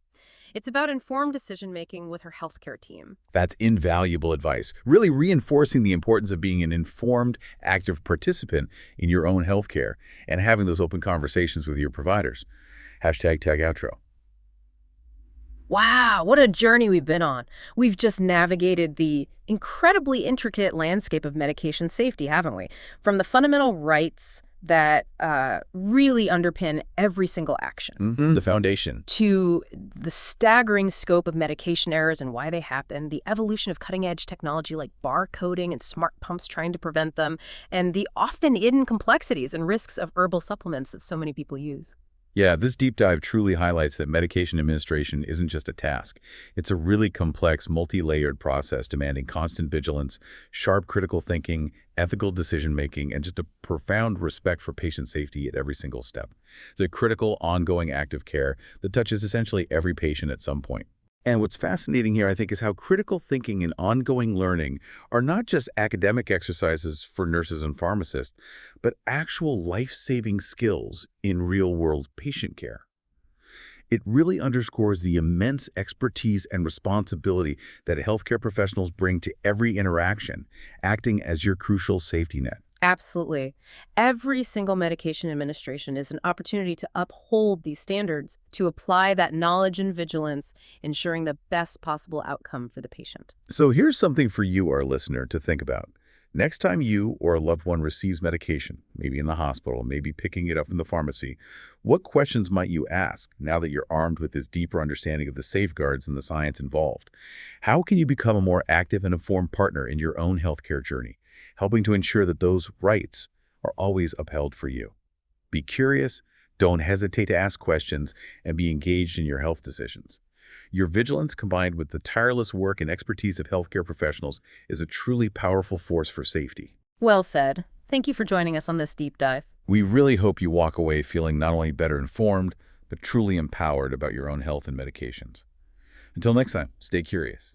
It's about informed decision-making with her healthcare team. That's invaluable advice, really reinforcing the importance of being an informed, active participant in your own healthcare and having those open conversations with your providers. #tag outro. Wow, what a journey we've been on. We've just navigated the incredibly intricate landscape of medication safety, haven't we? From the fundamental rights that really underpin every single action. The foundation. To the staggering scope of medication errors and why they happen, the evolution of cutting-edge technology like barcoding and smart pumps trying to prevent them, and the often hidden complexities and risks of herbal supplements that so many people use. Yeah, this deep dive truly highlights that medication administration isn't just a task. It's a really complex, multi-layered process demanding constant vigilance, sharp critical thinking, ethical decision-making, and just a profound respect for patient safety at every single step. It's a critical, ongoing act of care that touches essentially every patient at some point. And what's fascinating here, I think, is how critical thinking and ongoing learning are not just academic exercises for nurses and pharmacists, but actual life-saving skills in real-world patient care. It really underscores the immense expertise and responsibility that healthcare professionals bring to every interaction, acting as your crucial safety net. Absolutely. Every single medication administration is an opportunity to uphold these standards, to apply that knowledge and vigilance, ensuring the best possible outcome for the patient. So here's something for you, our listener, to think about. Next time you or a loved one receives medication, maybe in the hospital, maybe picking it up from the pharmacy, what questions might you ask now that you're armed with this deeper understanding of the safeguards and the science involved? How can you become a more active and informed partner in your own healthcare journey, helping to ensure that those rights are always upheld for you? Be curious, don't hesitate to ask questions, and be engaged in your health decisions. Your vigilance, combined with the tireless work and expertise of healthcare professionals, is a truly powerful force for safety. Well said. Thank you for joining us on this deep dive. We really hope you walk away feeling not only better informed, but truly empowered about your own health and medications. Until next time, stay curious.